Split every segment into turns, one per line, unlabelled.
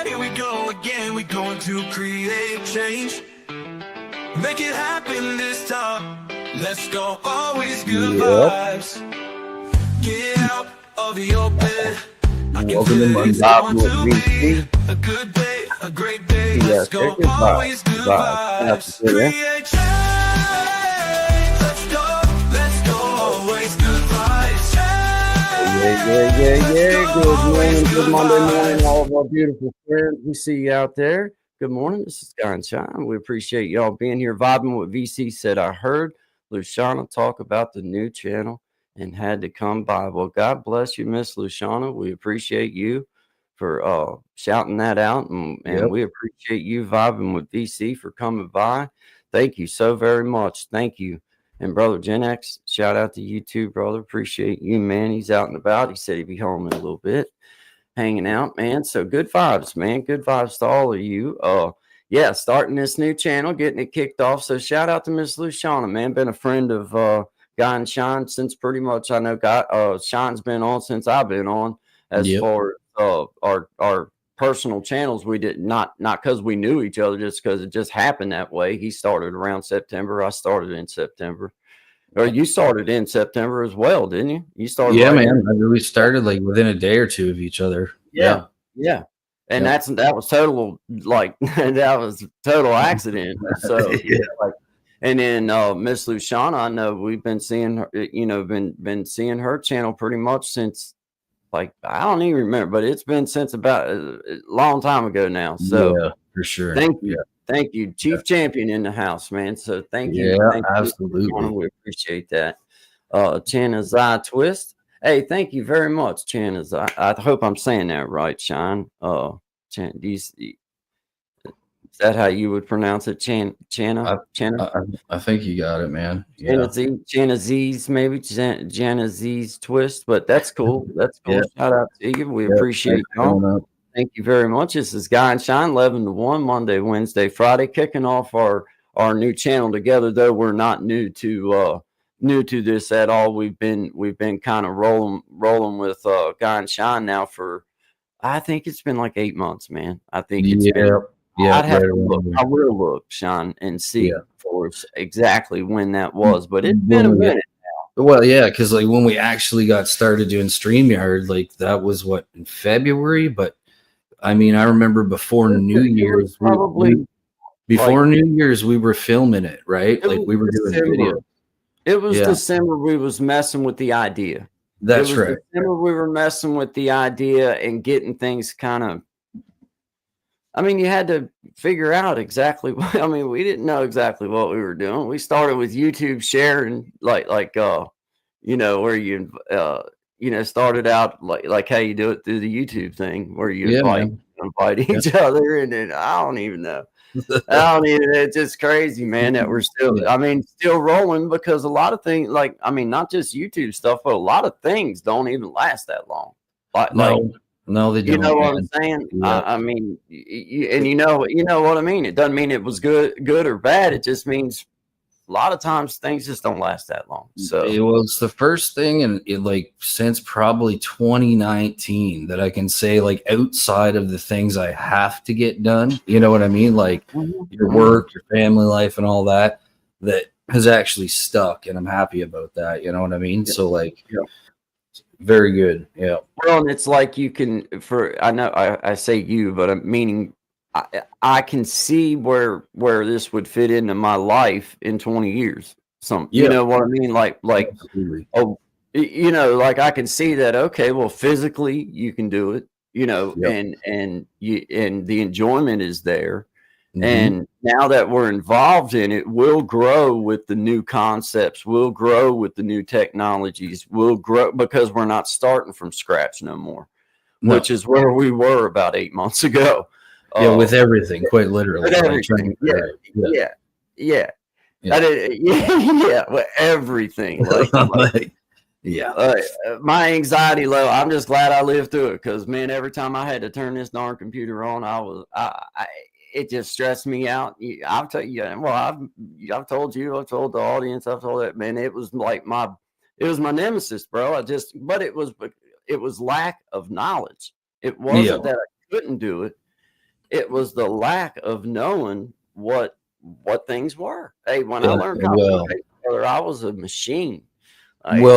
Here we go again, we going to create change. Make it happen this time. Let's go, always good vibes. Get out of your bed. I can
Welcome
feel
to
it,
Monday
it's going to
VC.
be a good day, a great day.
Yeah,
Let's go,
good vibes,
always good
vibes.
vibes.
Yeah.
Create change. Let's go, always good vibes.
Yeah. Good morning, good Monday morning, all of our beautiful friends. We see you out there. Good morning. This is Guy and Shine. We appreciate y'all being here, vibing with VC said. I heard Luciana talk about the new channel and had to come by. Well, God bless you, Miss Luciana. We appreciate you for shouting that out, and we appreciate you vibing with VC for coming by. Thank you so very much. Thank you. And brother Gen X, shout out to you too, brother. Appreciate you, man. He's out and about. He said he'd be home in a little bit, hanging out, man. So good vibes, man. Good vibes to all of you. Yeah, starting this new channel, getting it kicked off. So shout out to Miss Luciana, man. Been a friend of Guy and Shine since pretty much I know Shine's been on since I've been on. As far as our personal channels, we did not because we knew each other, just because it just happened that way. He started around September. I started in September. Or you started in September as well, didn't you? You started.
Yeah, man. I mean, we started like within a day or two of each other.
Yeah. And that was total, like that was total accident. So and then Miss Luciana, I know we've been seeing her, been seeing her channel pretty much since, like, I don't even remember, but it's been since about a long time ago now. So
yeah, for sure.
Thank you. Thank you. Chief Champion in the house, man. So thank you.
Yeah,
thank
absolutely.
You. We appreciate that. Chanazai Twist. Hey, thank you very much, Chanazai. I hope I'm saying that right, Shine. Is that how you would pronounce it? Chana?
I think you got it, man.
Chanaz's, maybe Janaz's Twist, but that's cool. That's cool. Shout out to you. We appreciate y'all. Thank you very much. This is Guy and Shine, 11 to 1, Monday, Wednesday, Friday, kicking off our new channel together. Though we're not new to this at all. We've been kind of rolling with Guy and Shine now for, I think it's been like 8 months, man. I think it's been. I'd have to look. I will look, Sean, and see for us exactly when that was. But it's been a minute now.
Well, yeah, because like when we actually got started doing StreamYard, like that was what, in February. But I mean, I remember before New Year's, New Year's, we were filming it, right? Like we were doing video.
It was December. We was messing with the idea.
That's right.
December we were messing with the idea and getting things kind of. I mean, you had to figure out exactly what. I mean, we didn't know exactly what we were doing. We started with YouTube sharing, like where you started out like how you do it through the YouTube thing, where you invite each other, and then I don't even know. It's just crazy, man, that we're still rolling, because a lot of things, not just YouTube stuff, but a lot of things don't even last that long.
No, they don't.
You know what I'm saying?
Yeah.
I mean, you know what I mean. It doesn't mean it was good or bad. It just means a lot of times things just don't last that long. So
it was the first thing, and since probably 2019 that I can say, like, outside of the things I have to get done. You know what I mean? Like your work, your family life, and all that has actually stuck, and I'm happy about that. You know what I mean? Yeah. So very good. Yeah.
Well, and it's like you can, I know I say you, but I'm meaning I can see where this would fit into my life in 20 years. You know what I mean? Like,
absolutely.
I can see that. Okay, well, physically you can do it, and the enjoyment is there. Mm-hmm. And now that we're involved in it, we'll grow with the new concepts. We'll grow with the new technologies. We'll grow because we're not starting from scratch no more, which is where we were about 8 months ago.
With everything, quite literally.
With everything. With everything. My anxiety low. I'm just glad I lived through it, because, man, every time I had to turn this darn computer on, it just stressed me out. I'll tell you. Well, I've told you. I've told the audience. I've told it. Man, it was like my nemesis, bro. But it was lack of knowledge. It wasn't that I couldn't do it. it was the lack of knowing what things were. Hey, when I
Yeah,
learned
well,
copy brother, I was a machine.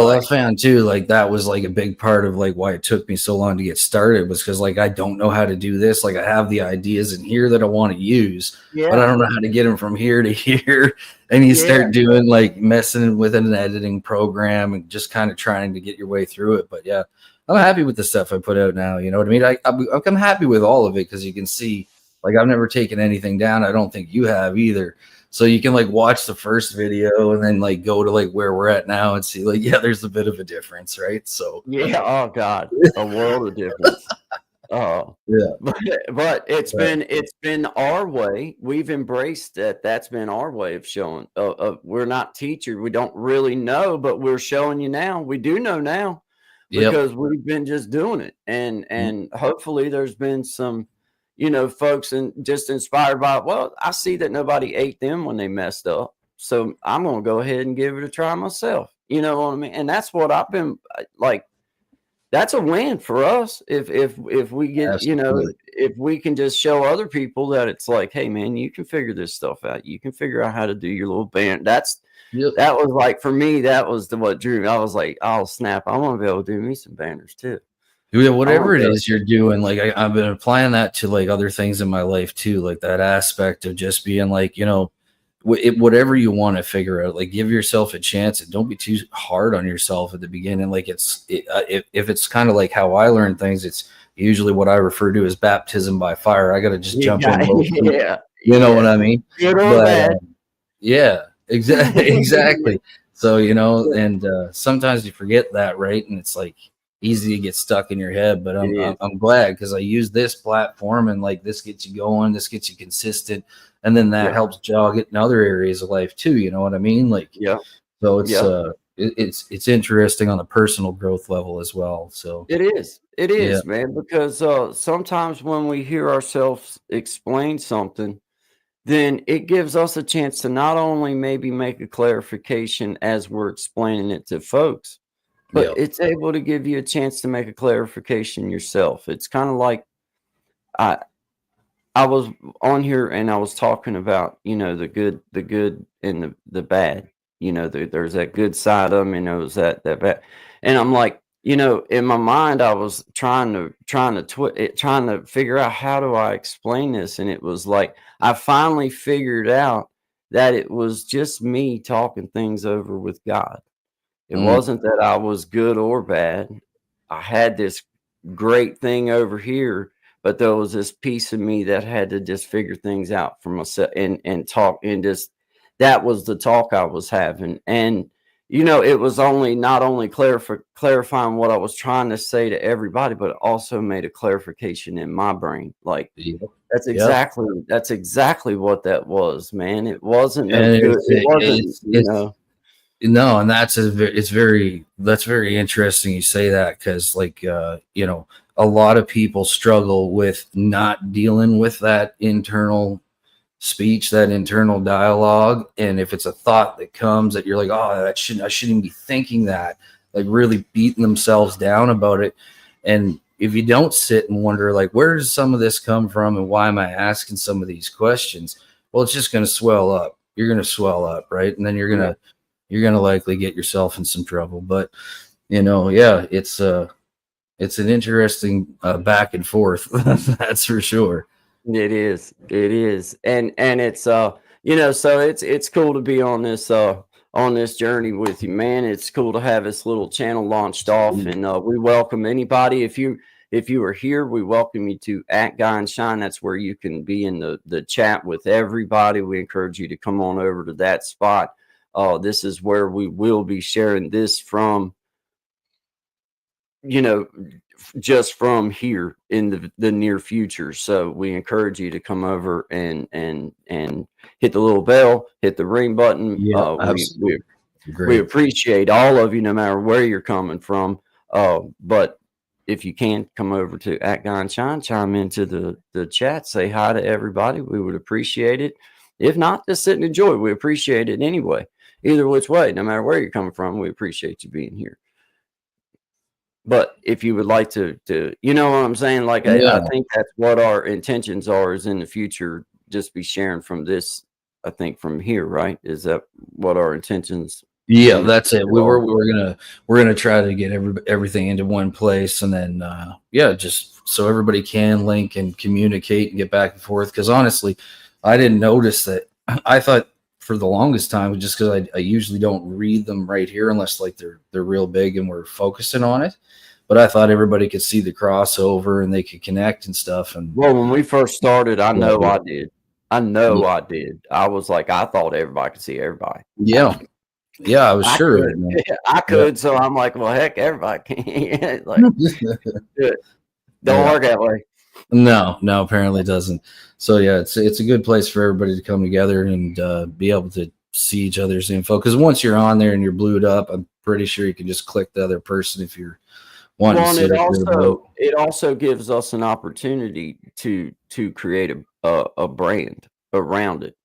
I found too, like that was like a big part of like why it took me so long to get started was because like I don't know how to do this. Like I have the ideas in here that I want to use, but I
Yeah,
don't know how to get them from here to here. And you
yeah,
start doing like messing with an editing program and just kind of trying to get your way through it. But yeah, I'm happy with the stuff I put out now. You know what I mean? I'm happy with all of it because you can see like I've never taken anything down. I don't think you have either. So you can like watch the first video and then like go to like where we're at now and see like, yeah, there's a bit of a difference, right? So
yeah. Oh God, a world of difference. Oh,
yeah,
but
right.
it's been our way. We've embraced that. That's been our way of showing. We're not teachers. We don't really know, but we're showing you now. We do know now
Yep.
because we've been just doing it, and
Mm.
hopefully there's been some, folks and just inspired by. Well, I see that nobody ate them when they messed up, so I'm gonna go ahead and give it a try myself. You know what I mean? And that's what I've been like. That's a win for us if we get,
Absolutely.
if we can just show other people that it's like, hey man, you can figure this stuff out. You can figure out how to do your little band.
Yep.
That was like for me, that was what drew me. I was like, oh snap, I want to be able to do me some banners too.
Yeah,
I want
whatever it
to
is you're doing, like I've been applying that to like other things in my life too, like that aspect of just being like, whatever you want to figure out, like give yourself a chance and don't be too hard on yourself at the beginning. Like if it's kind of like how I learn things, it's usually what I refer to as baptism by fire. I got to just jump
yeah,
in both feet.
yeah,
You know what
yeah.
I mean?
Good or
But
bad.
yeah, exactly,
Yeah,
exactly. So and sometimes you forget that, right? And it's like easy to get stuck in your head. But
it is.
I'm glad because I use this platform and like this gets you going, this gets you consistent, and then that
Yeah,
helps jog it in other areas of life too. You know what I mean? Like
yeah,
so,
yeah.
it's interesting on the personal growth level as well. So
It is. It
yeah,
is, man, because sometimes when we hear ourselves explain something, then it gives us a chance to not only maybe make a clarification as we're explaining it to folks, but
yeah,
it's able to give you a chance to make a clarification yourself. It's kind of like I I was on here and I was talking about, the good and the bad. There's that good side of them, and there's that bad. And I'm like, in my mind, I was trying to figure out how do I explain this, and it was like I finally figured out that it was just me talking things over with God. It
mm,
wasn't that I was good or bad. I had this great thing over here, but there was this piece of me that had to just figure things out for myself and talk and just that was the talk I was having. And it was only not only clarifying what I was trying to say to everybody, but it also made a clarification in my brain. Like
yep,
that's
yep.
exactly what that was, man. It wasn't no
And
good. It wasn't,
it's no, and that's very interesting you say that because like a lot of people struggle with not dealing with that internal speech, that internal dialogue, and if it's a thought that comes that you're like, oh, I shouldn't be thinking that, like really beating themselves down about it. And if you don't sit and wonder like where does some of this come from and why am I asking some of these questions, well, it's just going to swell up. You're going to swell up, right? And then
yeah.
you're gonna likely get yourself in some trouble. But yeah, it's an interesting back and forth. That's for sure.
It is. It is. And it's so it's cool to be on this journey with you, man. It's cool to have this little channel launched off and we welcome anybody. If you are here, we welcome you to at Guy and Shine. That's where you can be in the chat with everybody. We encourage you to come on over to that spot. This is where we will be sharing this from, you know, just from here in the near future. So we encourage you to come over and hit the little bell, hit the ring button.
Yeah,
We
absolutely.
we
Great.
appreciate all of you, no matter where you're coming from. But if you can come over to at Guy and Shine, chime into the chat, say hi to everybody. We would appreciate it. If not, just sit and enjoy. We appreciate it anyway. Either which way, no matter where you're coming from, we appreciate you being here. but if you would like to, you know what I'm saying? Like,
Yeah.
I think that's what our intentions are, is in the future, just be sharing from this, I think from here, right? Is that what our intentions?
Yeah,
in the
that's it.
future
We
are?
we're gonna try to get everything into one place, and then yeah, just so everybody can link and communicate and get back and forth. Because honestly, I didn't notice that. I thought for the longest time, just because I usually don't read them right here unless like they're real big and we're focusing on it. But I thought everybody could see the crossover and they could connect and stuff. And
Well, when we first started, I know
yeah,
I did. I know I did. I was like, I thought everybody could see everybody.
yeah, yeah, I was
I
sure of
could.
it, man.
I could. So I'm like, well, heck, everybody can. Like, don't
Yeah.
work that way.
No, apparently it doesn't. So yeah, it's a good place for everybody to come together and be able to see each other's info. Because once you're on there and you're blued up, I'm pretty sure you can just click the other person if you're wanting
Well,
to
and
sit up there.
it also gives us an opportunity to create a brand around it.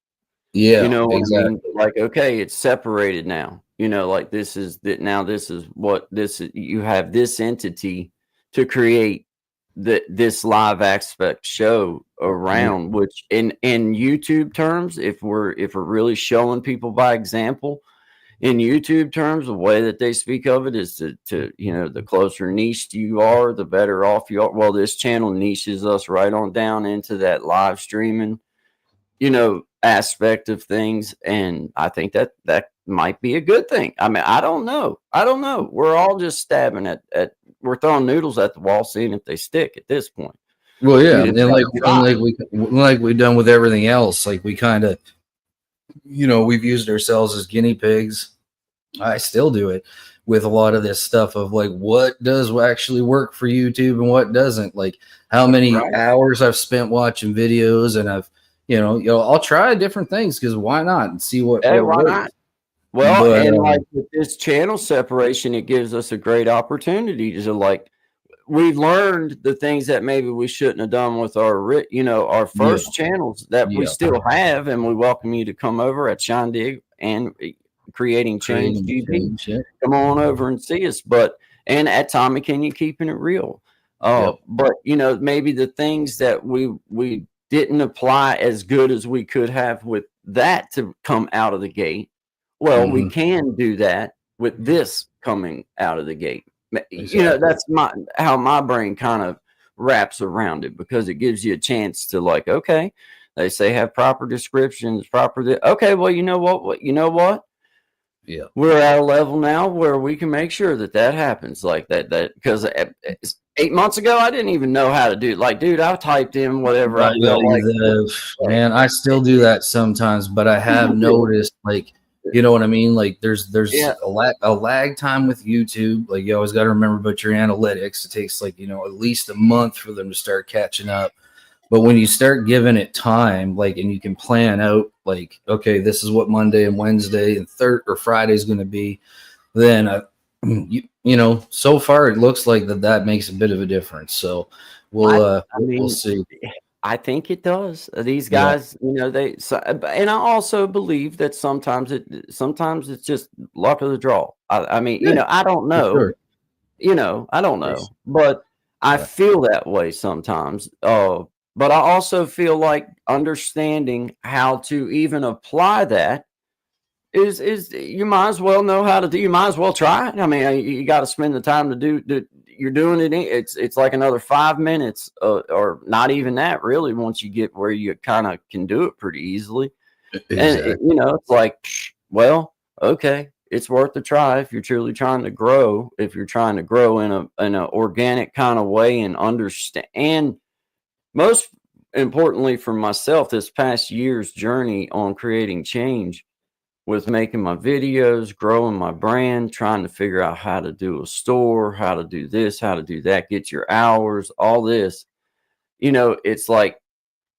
You
Yeah,
know what I mean?
exactly.
Like, okay, it's separated now. You know, like this is that now. This is what this is. You have this entity to create this live aspect show
Yeah,
around, which in YouTube terms, if we're really showing people by example, in YouTube terms, the way that they speak of it is to you know, the closer niche you are, the better off you are. Well, this channel niches us right on down into that live streaming, you know, aspect of things, and I think that might be a good thing. I mean, I don't know. We're all just stabbing at we're throwing noodles at the wall, seeing if they stick at this point.
well, yeah,
You
and
just gotta try.
like we've done with everything else, like we kind of, we've used ourselves as guinea pigs. I still do it with a lot of this stuff of like what does actually work for YouTube and what doesn't. Like how many
Right.
hours I've spent watching videos, and I've I'll try different things because why not, and see what
Hey, why
works.
not? Well,
But
and like with this channel separation, it gives us a great opportunity to, like, we've learned the things that maybe we shouldn't have done with our, you know, our
yeah,
first channels that we
yeah,
still have, and we welcome you to come over at Shindig and Creating Change
creating
GB.
change. Yeah,
Come on over and see us. But and at Tommy Kenyon, keeping it real.
yep.
But you know, maybe the things that we didn't apply as good as we could have with that to come out of the gate. Well, we
Hmm.
can do that with this coming out of the gate. You know,
Exactly.
that's how my brain kind of wraps around it, because it gives you a chance to, like, okay, they say have proper descriptions, okay, well, you know what?
Yeah.
We're at a level now where we can make sure that happens, like that because 8 months ago I didn't even know how to do, like, dude, I typed in whatever I felt like
Man, I still do that sometimes, but I have noticed, like, you know what I mean? Like, there's
yeah,
a lag time with YouTube. Like, you always got to remember about your analytics. It takes, like, at least a month for them to start catching up. But when you start giving it time, like, and you can plan out, like, okay, this is what Monday and Wednesday and Friday is going to be, then so far it looks like that makes a bit of a difference. So
I
we'll
mean,
see.
I think it does. These
Yeah,
guys, you know, and I also believe that sometimes it's just luck of the draw. I mean, you
yeah,
know, I don't
for
know.
sure.
You know, I don't know, but I
Yeah.
feel that way sometimes. But I also feel like understanding how to even apply that is you might as well know how to do. You might as well try it. I mean, you got to spend the time to do. You're doing it. It's like another 5 minutes, or not even that really. Once you get where you kind of can do it pretty easily, and
Exactly.
you know, it's like, well, okay, it's worth a try if you're truly trying to grow. If you're trying to grow in a organic kind of way and understand, and most importantly for myself, this past year's journey on creating change with making my videos, growing my brand, trying to figure out how to do a store, how to do this, how to do that, get your hours, all this. You know, it's like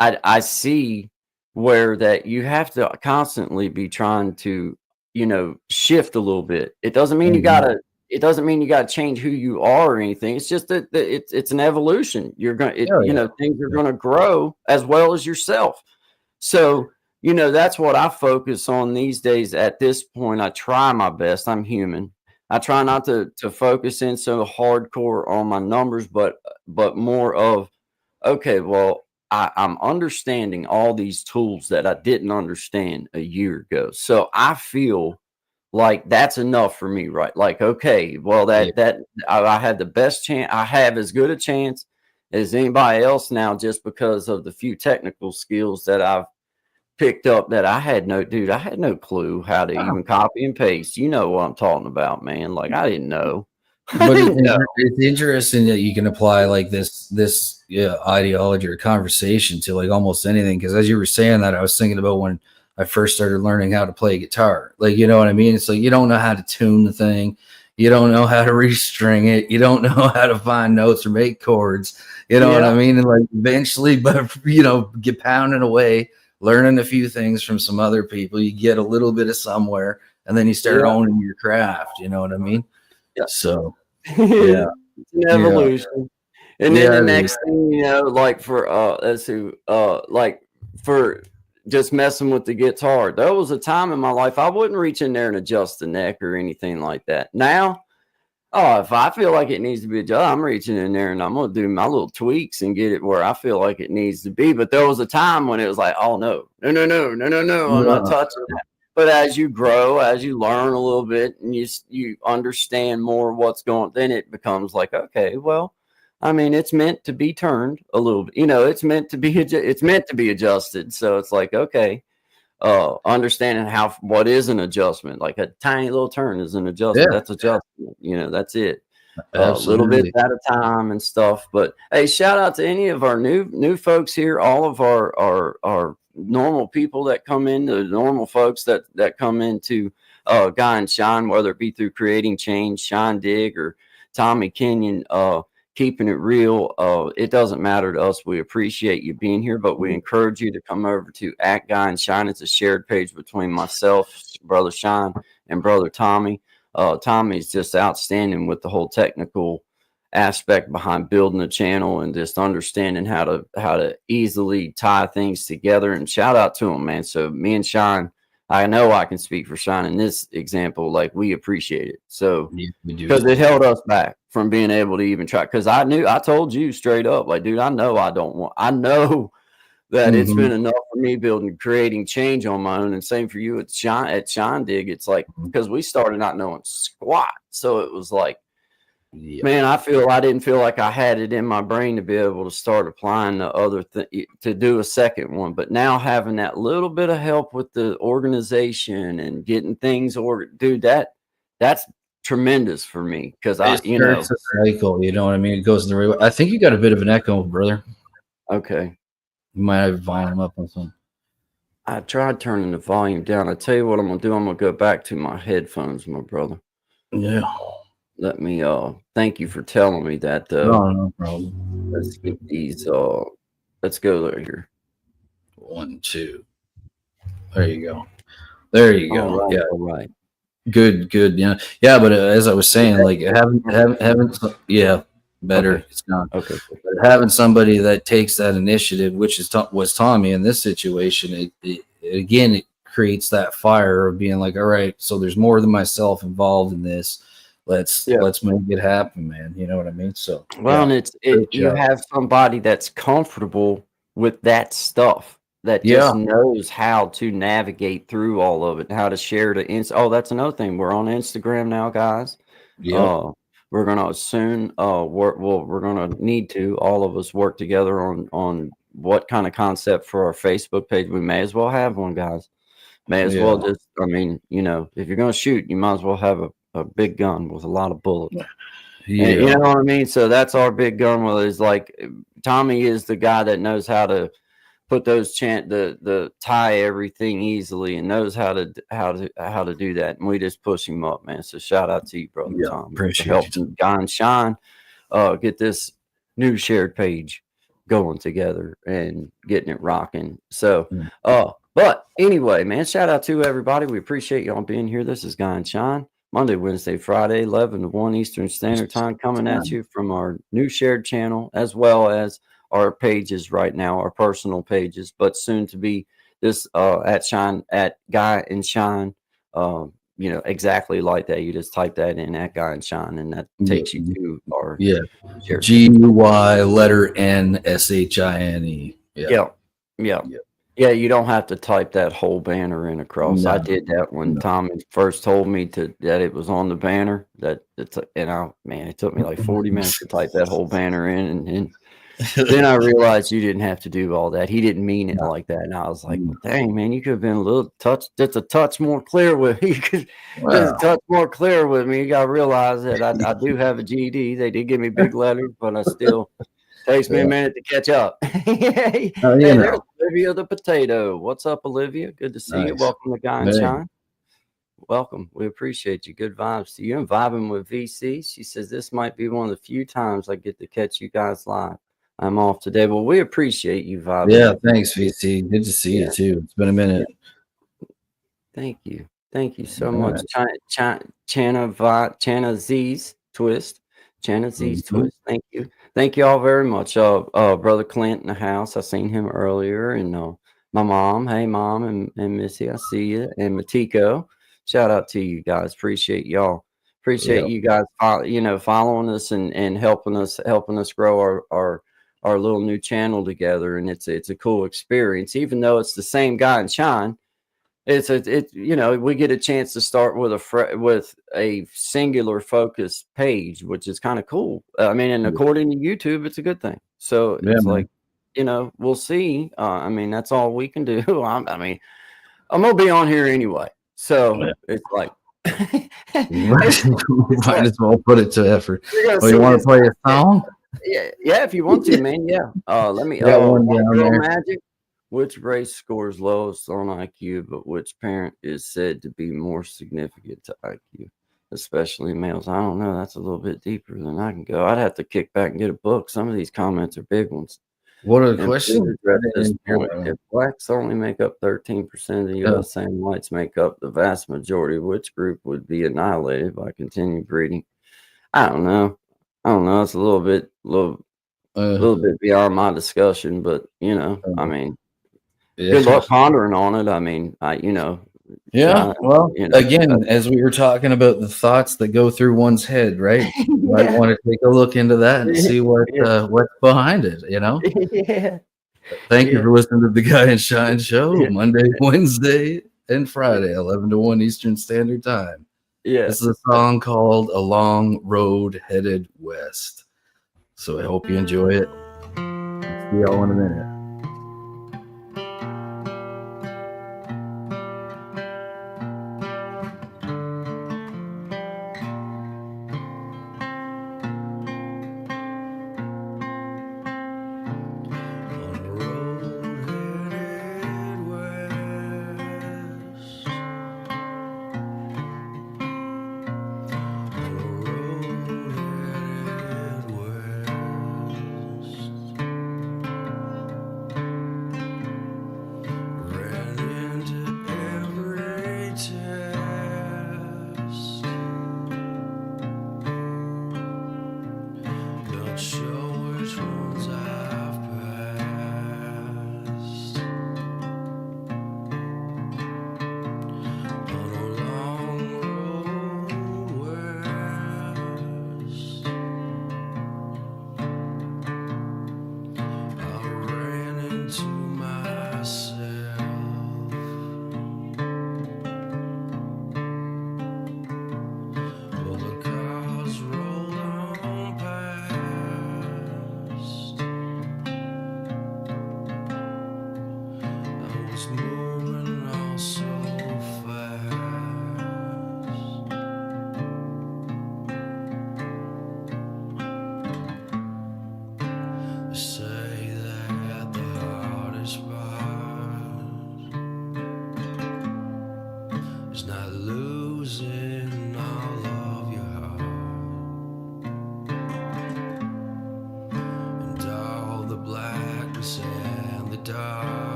I see where that you have to constantly be trying to, you know, shift a little bit.
Mhm.
It doesn't mean you gotta change who you are or anything. It's just that it's an evolution.
Oh
You
yeah.
know, things are
Yeah.
gonna grow as well as yourself. So, you know, that's what I focus on these days. At this point, I try my best. I'm human. I try not to focus in so hardcore on my numbers, but more of, okay, well, I'm understanding all these tools that I didn't understand a year ago. So I feel like that's enough for me, right? Like, okay, well,
Yeah.
I had the best chance. I have as good a chance as anybody else now, just because of the few technical skills that I've picked up that I had no clue how to even copy and paste. You know what I'm talking about, man. Like, I didn't know. I
But
didn't know.
it's interesting that you can apply like this ideology or conversation to like almost anything. Because as you were saying that, I was thinking about when I first started learning how to play guitar. Like, you know what I mean? It's like you don't know how to tune the thing, you don't know how to restring it, you don't know how to find notes or make chords. You know what I mean? And like eventually, but get pounding away, learning a few things from some other people, you get a little bit of somewhere, and then you start owning your craft. You know what I mean?
Yeah.
So. Yeah.
It's an evolution. And then the next thing you know, like for like for just messing with the guitar, there was a time in my life I wouldn't reach in there and adjust the neck or anything like that. Now, if I feel like it needs to be adjusted, I'm reaching in there and I'm gonna do my little tweaks and get it where I feel like it needs to be. But there was a time when it was like, oh no, I'm not touching that. But as you grow, as you learn a little bit, and you understand more what's going, then it becomes like, okay, well, I mean, it's meant to be turned a little bit. It's meant to be adjusted. So it's like, okay, understanding what is an adjustment. Like a tiny little turn is an adjustment. That's adjustment. That's it. A little bit at a time and stuff. But hey, shout out to any of our new folks here, all of our normal people that come in, the normal folks that come into Guy and Shine, whether it be through Creating Change, Shine Dig, or Tommy Kenyon, keeping it real. It doesn't matter to us. We appreciate you being here, but we encourage you to come over to @Guy and Shine. It's a shared page between myself, Brother Shine, and Brother Tommy. Tommy's just outstanding with the whole technical aspect behind building a channel and just understanding how to easily tie things together. And shout out to him, man. So me and Shine, I know I can speak for Shine in this example. Like, we appreciate it. So because it held us back from being able to even try. Because I told you straight up, like, dude, I know that it's been enough for me creating change on my own. And same for you at Shine Dig. It's like, because we started not knowing squat. So it was like, man, I didn't feel like I had it in my brain to be able to start applying the other thing, to do a second one. But now having that little bit of help with the organization and getting things dude, that's tremendous for me. Because
a cycle, you know what I mean? It goes in the right way. I think you got a bit of an echo, brother.
Okay.
You might have volume up on something.
I tried turning the volume down. I tell you what I'm gonna do. I'm gonna go back to my headphones, my brother.
Yeah.
Let me thank you for telling me that.
No problem.
Let's get these let's go there here.
1, 2. There you go. There you go.
All right,
yeah.
All right.
Good. Yeah. Yeah. But as I was saying, like haven't better.
Okay.
It's not.
Okay.
But having somebody that takes that initiative, which was Tommy in this situation, it creates that fire of being like, all right, so there's more than myself involved in this. Let's make it happen, man. You know what I mean? So
and you have somebody that's comfortable with that stuff, that just knows how to navigate through all of it, how to share that's another thing. We're on Instagram now, guys.
Yeah.
We're gonna soon we're gonna need to all of us work together on what kind of concept for our Facebook page. We may as well have one, guys. May as well just, I mean, if you're gonna shoot, you might as well have a big gun with a lot of bullets.
Yeah.
And, you know what I mean? So that's our big gun. Well, is like Tommy is the guy that knows how to put those the tie everything easily and knows how to do that. And we just push him up, man. So shout out to you, brother Tom.
Appreciate
for helping Guy and Shine get this new shared page going together and getting it rocking. So but anyway, man, shout out to everybody. We appreciate y'all being here. This is Guy and Shine. Monday, Wednesday, Friday, 11 to 1 Eastern Standard Time, coming at you from our new shared channel, as well as our pages right now, our personal pages, but soon to be this at Guy and Shine exactly like that. You just type that in, That Guy in Shine, and that takes you to our
Yeah.
share.
GUY letter NSHINE. Yeah.
Yeah.
Yeah.
Yeah, you don't have to type that whole banner in across. I
No.
did that when
No.
Tom first told me that it was on the banner. Man, it took me like 40 minutes to type that whole banner in, and then I realized you didn't have to do all that. He didn't mean it like that, and I was like, well, dang, man, you could have been a little just a touch more clear with me. You could just a touch more clear with me. You got to realize that I do have a GED. They did give me big letters, but I still. Takes me a minute to catch up. Hey, there's Olivia the potato. What's up, Olivia? Good to see you.
Nice.
Welcome to Guy and Shine. Welcome. We appreciate you. Good vibes to you. And vibing with VC. She says this might be one of the few times I get to catch you guys live. I'm off today. Well, we appreciate you vibing.
Yeah, thanks, VC. Good to see you too. It's been a minute.
Thank you. Thank you so much. Chana Z's Twist. Chana Z's Twist. Thank you. Thank you all very much. Brother Clint in the house. I seen him earlier. And my mom. Hey, Mom and Missy. I see you. And Matiko. Shout out to you guys. Appreciate y'all. Appreciate you guys following us and helping us grow our little new channel together. And it's a cool experience. Even though it's the same Guy and Shine. We get a chance to start with a singular focused page, which is kind of cool. And according to YouTube, it's a good thing. So it's like, we'll see. That's all we can do. I'm gonna be on here anyway. So it's like,
might as well put it to effort. You want to play a song?
Yeah, if you want to, man. Yeah. Let me. Magic. Which race scores lowest on IQ, but which parent is said to be more significant to IQ, especially males? I don't know. That's a little bit deeper than I can go. I'd have to kick back and get a book. Some of these comments are big ones.
What are the questions?
If blacks only make up 13% of the U.S. and whites make up the vast majority, which group would be annihilated by continued breeding? I don't know. It's a little bit beyond my discussion, but good luck pondering on it.
Again, as we were talking about the thoughts that go through one's head, right? You might want to take a look into that and see what's behind it,
Yeah.
Thank you for listening to the Guy and Shine show, Monday, Wednesday, and Friday, 11 to 1 Eastern Standard Time.
Yeah.
This is a song called A Long Road Headed West. So I hope you enjoy it. See y'all in a minute.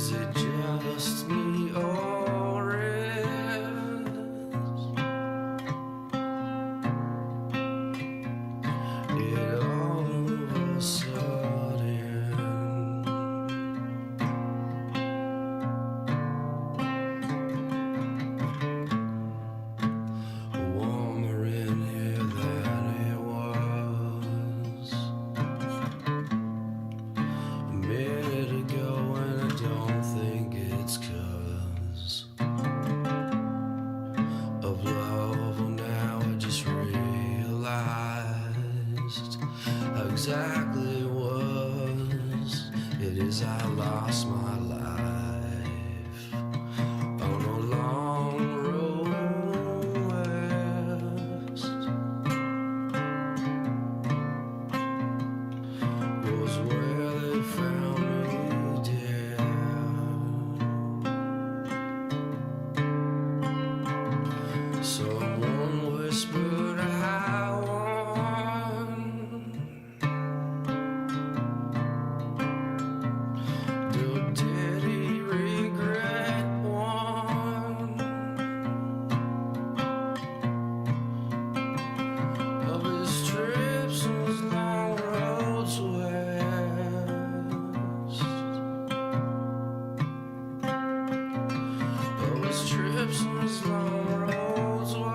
Is it just me or is it all of a sudden warmer in here than it was a minute ago, and I don't think it's 'cause of love. Well, now I just realized how exactly it was. It is I lost my life on a long road west. Was where they found me dead. Someone whispered I won. Did he regret one of his trips on his long roads west? Of his trips on his long roads west.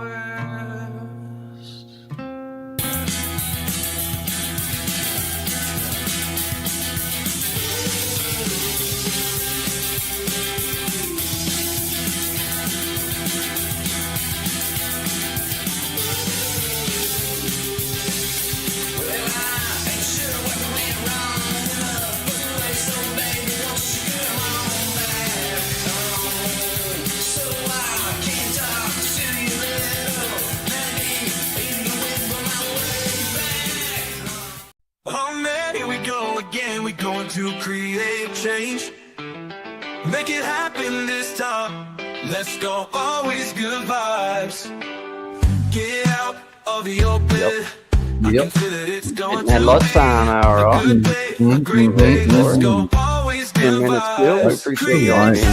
Oh man, here we go again. We're going to create change. Make it happen this time. Let's go, always good vibes. Get out of your bed. I can feel it, it's going
Getting that lunchtime hour
a
off.
good day, a great day. Let's go, always
10
good
minutes still. We
vibes.
appreciate y'all being here.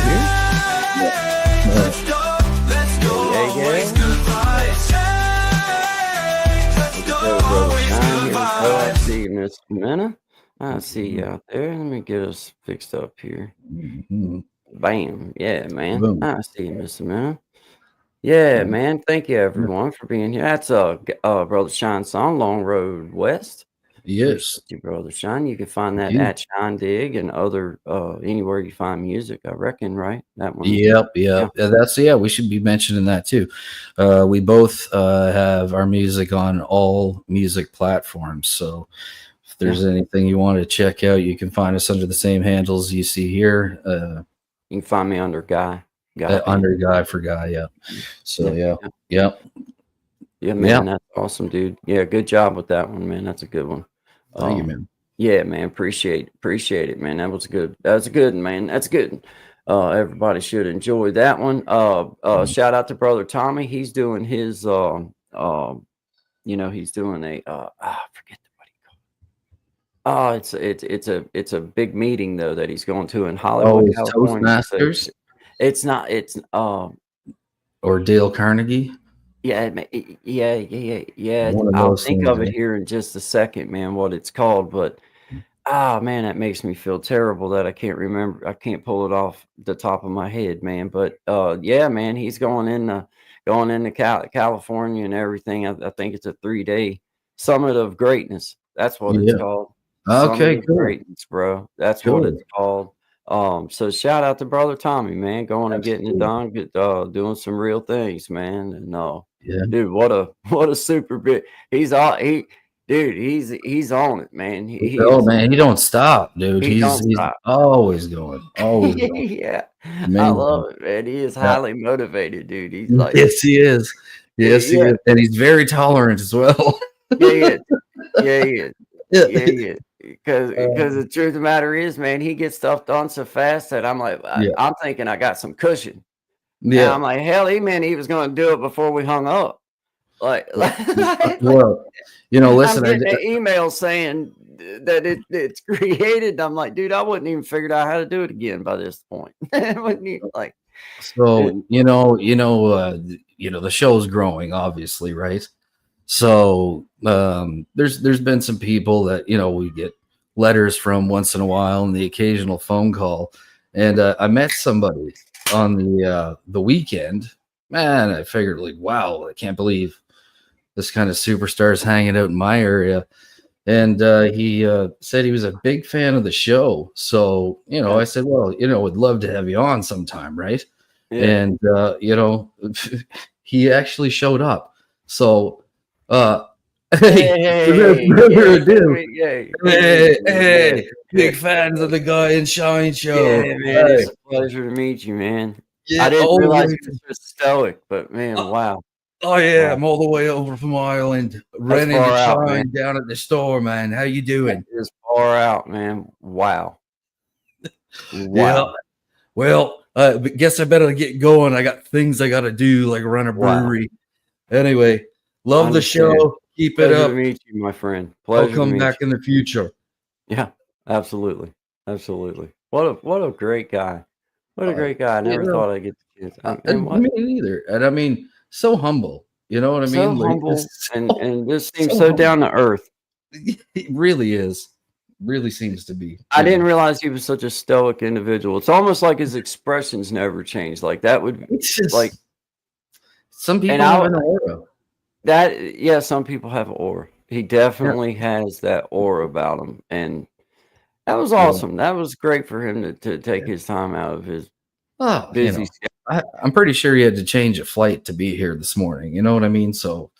Let's go,
Yeah.
always good vibes. Let's go,
Brother
always
Shine,
good
here we go. I
vibes.
see you, Miss Minna. I see you out there. Let me get us fixed up here.
Mhm.
Bam. Yeah, man.
Boom.
I see you, Miss Minna. Yeah, man. Thank you, everyone, for being here. That's Brother Shine song, Long Road West.
Yes.
Appreciate you, Brother Shine. You can find that
you.
at Shine Dig and other anywhere you find music, I reckon, right? That one.
Yep. That's we should be mentioning that too. We both have our music on all music platforms. So if there's anything you want to check out, you can find us under the same handles you see here.
You can find me under Guy.
Under Guy for Guy, yeah. So
Yeah.
yep.
Yeah, man, that's awesome, dude. Yeah, good job with that one, man. That's a good one.
Thank you, man.
Yeah, man. Appreciate it, man. That was good. That's a good one, man. That's good. Everybody should enjoy that one. Shout out to Brother Tommy. He's doing his he's doing a I forget what he called. It's a big meeting though that he's going to in Hollywood,
it's
California. So
Toastmasters
it's not
or Dale Carnegie.
yeah.
One of
I'll
those
think
things,
of it here in just a second, man, what it's called. But man, that makes me feel terrible that I can't remember. I can't pull it off the top of my head, man. But yeah, man, he's going into California and everything. I think it's a 3-day Summit of Greatness. That's what it's called.
Okay,
Summit of
cool.
Greatness, bro. That's what it's called. So shout out to Brother Tommy, man, going and getting it done, doing some real things, man. And dude, what a super big. He's on it, man.
Man, he don't stop, dude. He's always going. Always going.
Yeah,
Man,
I love it, man. He is highly motivated, dude. He's like,
yes, he is. Yes, he is, and he's very tolerant as well.
yeah. Because the truth of the matter is, man, he gets stuff done so fast that I'm like, I'm thinking I got some cushion. Yeah, and I'm like, hell, he meant he was going to do it before we hung up. Like,
Well, you know,
I'm
listen,
getting an email saying that it's created. I'm like, dude, I wouldn't even figured out how to do it again by this point. Wouldn't even, like, it,
so you know, the show's growing, obviously, right? So there's been some people that you know we get letters from once in a while, and the occasional phone call. And I met somebody on the weekend. Man, I figured like, wow, I can't believe this kind of superstar is hanging out in my area. And he said he was a big fan of the show. So you know, I said, well, you know, would love to have you on sometime, right?
yeah.
And you know, he actually showed up. So hey, without further ado, hey, big fans of the Guy and Shine show.
Yeah, man,
Hey,
it's a pleasure to meet you, man. I
yeah,
didn't
all the
realize
way.
you were so stoic, but man,
Oh,
wow,
oh yeah,
wow,
I'm all the way over from Ireland,
that's
running to
far out, man.
Shine down at the store, man. How you
That
doing?
is far out, man. Wow,
Yeah.
wow,
Well, guess I better get going. I got things I got to do, like run a
wow.
brewery. Anyway, love the
Understand.
show. Keep it
Pleasure to
up.
meet you, my friend.
I'll
Pleasure to
come
meet
back
you.
in the future.
Yeah, absolutely, absolutely. What a great guy. What a
Uh,
great guy. I
you
never
know,
thought I'd get the chance. And
and
what
me neither. And I mean, so humble. You know what I
so
mean? Like,
humble
just
and just seems
so
so
humble.
down to earth.
It really is. Really seems to be.
I
You
didn't
know,
realize he was such a stoic individual. It's almost like his expressions never change. Like that would
it's
like
just some
and
people have
I
an aura.
that yeah, some people have aura. He
Yeah,
definitely has that aura about him. And that was
yeah.
awesome. That was great for him to take his time out of his
Oh, you
busy
know,
schedule.
I'm pretty sure he had to change a flight to be here this morning. You know what I mean? So,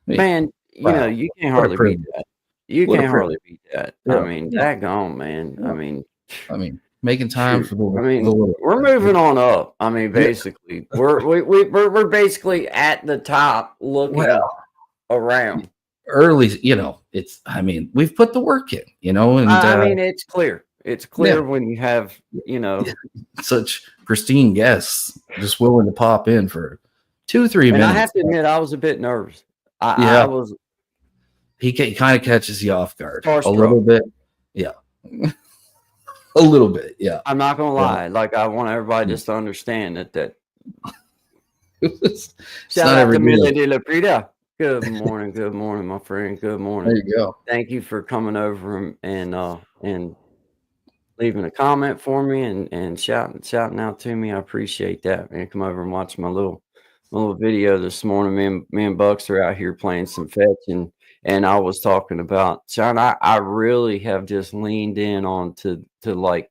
hey,
Man,
wow,
you can't
what a
hardly beat
privilege!
that. You
What a
can't
privilege!
hardly beat that. I
Yeah,
mean,
yeah,
daggone, man. I
yeah.
mean,
I mean, making time
shoot.
for
I
the
mean,
little
we're
guy.
moving on up. I mean,
Yeah.
basically, we're basically at the top looking
Well,
around.
early, you know, it's. I mean, we've put the work in, you know, and
I mean, it's clear. It's
yeah,
clear when you have,
yeah, such pristine guests just willing to pop in for 2-3
and I have
minutes.
to admit, I was a bit nervous. I
Yeah,
was
he kind of catches you off guard a
starstruck.
little bit. Yeah, a little bit. Yeah.
I'm not gonna
Yeah.
lie. Like I want everybody just to understand that.
It's
Shout
not
out
every
to Mila
day.
de la Prida. Good morning, my friend. Good
There
morning.
you go.
Thank you for coming over and leaving a comment for me and shouting out to me. I appreciate that, man. Come over and watch my little video this morning. Me and Bucks are out here playing some fetch and I was talking about Sean. I really have just leaned in on to like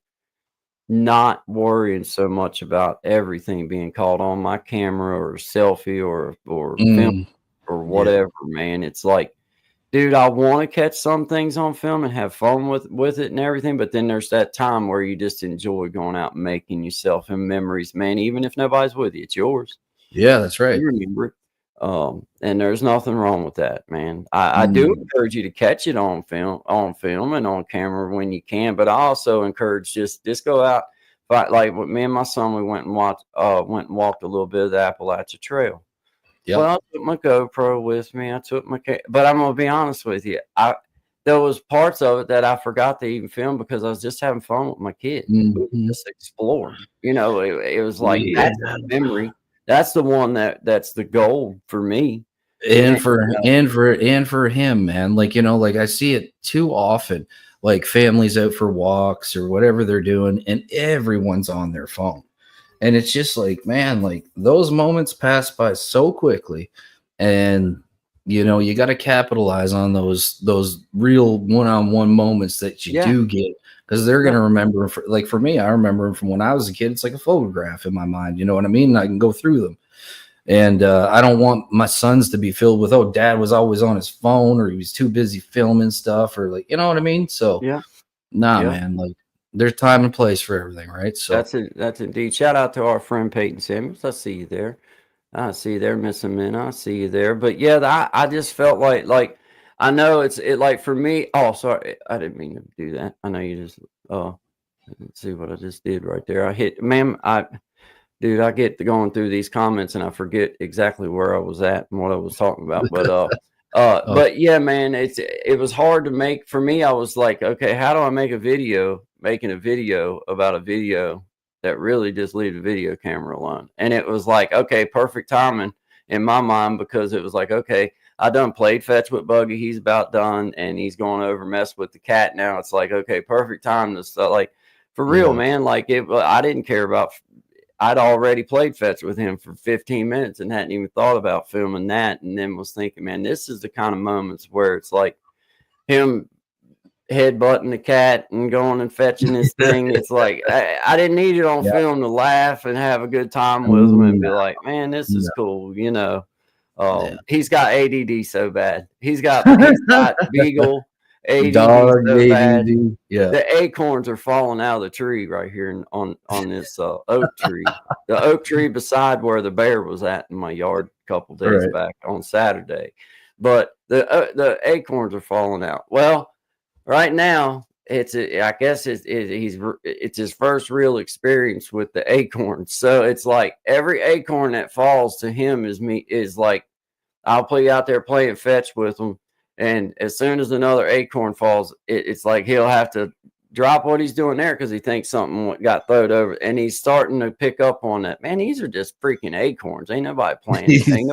not worrying so much about everything being caught on my camera or selfie or film
Mm,
or
yeah.
whatever, man. It's like, dude, I want to catch some things on film and have fun with it and everything, but then there's that time where you just enjoy going out and making yourself in memories, man. Even if nobody's with you, it's yours.
Yeah, that's right.
You remember it. And there's nothing wrong with that, man. I do
Mm,
encourage you to catch it on film and on camera when you can, but I also encourage just go out. Like with me and my son, we went and went and walked a little bit of the Appalachia Trail.
yep.
Well, I took my GoPro with me. I took but I'm gonna be honest with you. There was parts of it that I forgot to even film because I was just having fun with my kid. We were
Mhm.
just exploring. It was like
Yeah.
that's the memory. That's the one that's the goal for me.
And
And,
for him, man. Like, you know, like I see it too often, like families out for walks or whatever they're doing, and everyone's on their phone. And it's just like, man, like those moments pass by so quickly. And you know, you got to capitalize on those real one-on-one moments that you
yeah,
do get because they're
yeah,
gonna remember. Like for me, I remember them from when I was a kid. It's like a photograph in my mind. You know what I mean? I can go through them. And I don't want my sons to be filled with, oh, dad was always on his phone or he was too busy filming stuff or like, you know what I mean? So,
yeah,
nah,
yeah.
man, like there's time and place for everything, right? So,
That's it. That's indeed. Shout out to our friend Peyton Samuels. I see you there. I see you there, Miss Amina. I see you there. But yeah, I just felt like I know it like for me. Oh, sorry, I didn't mean to do that. I know you just let's see what I just did right there. I hit, ma'am. dude, I get to going through these comments and I forget exactly where I was at and what I was talking about. But yeah, man, it was hard to make for me. I was like, okay, how do I make a video, making a video about a video that really just leave the video camera alone? And it was like, okay, perfect timing in my mind, because it was like, okay, I done played fetch with Buggy. He's about done and he's going over mess with the cat. Now it's like, okay, perfect time to start, like, for real, man. Like I didn't care about, I'd already played fetch with him for 15 minutes and hadn't even thought about filming that. And then was thinking, man, this is the kind of moments where it's like him headbutting the cat and going and fetching his thing. It's like, I didn't need it on film to laugh and have a good time with him and be like, man, this is cool. You know, he's got ADD so bad. He's got Beagle. ADD
Dog
so bad.
ADD. Yeah.
The acorns are falling out of the tree right here on this oak tree. The oak tree beside where the bear was at in my yard a couple days back on Saturday. But the acorns are falling out. Well, right now I guess it's his first real experience with the acorns. So it's like every acorn that falls to him is like, I'll play out there playing fetch with him. And as soon as another acorn falls, it's like he'll have to drop what he's doing there because he thinks something got thrown over. And he's starting to pick up on that. Man, these are just freaking acorns. Ain't nobody playing anything.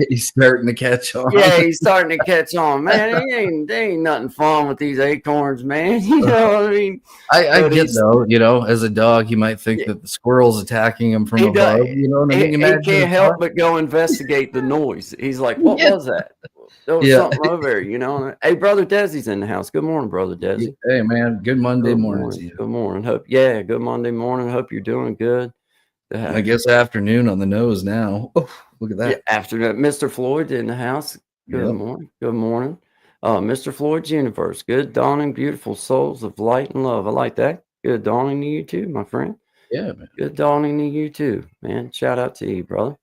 He's starting to catch on.
Yeah, he's starting to catch on. Man, there ain't nothing fun with these acorns, man. You know what I mean?
I get though, you know, as a dog, you might think that the squirrel's attacking him from above. You know what I mean?
He can't help but go investigate the noise. He's like, what was that? There was something over there, you know. Hey, brother Desi's in the house. Good morning, brother Desi.
Hey, man. Good Monday morning to you.
Good morning. Good Monday morning. Hope you're doing good.
I guess afternoon on the nose now. Oh, look at that.
Yeah, afternoon. Mr. Floyd in the house. Good morning. Good morning. Mr. Floyd's Universe. Good dawning, beautiful souls of light and love. I like that. Good dawning to you too, my friend.
Yeah, man.
Good dawning to you too, man. Shout out to you, brother.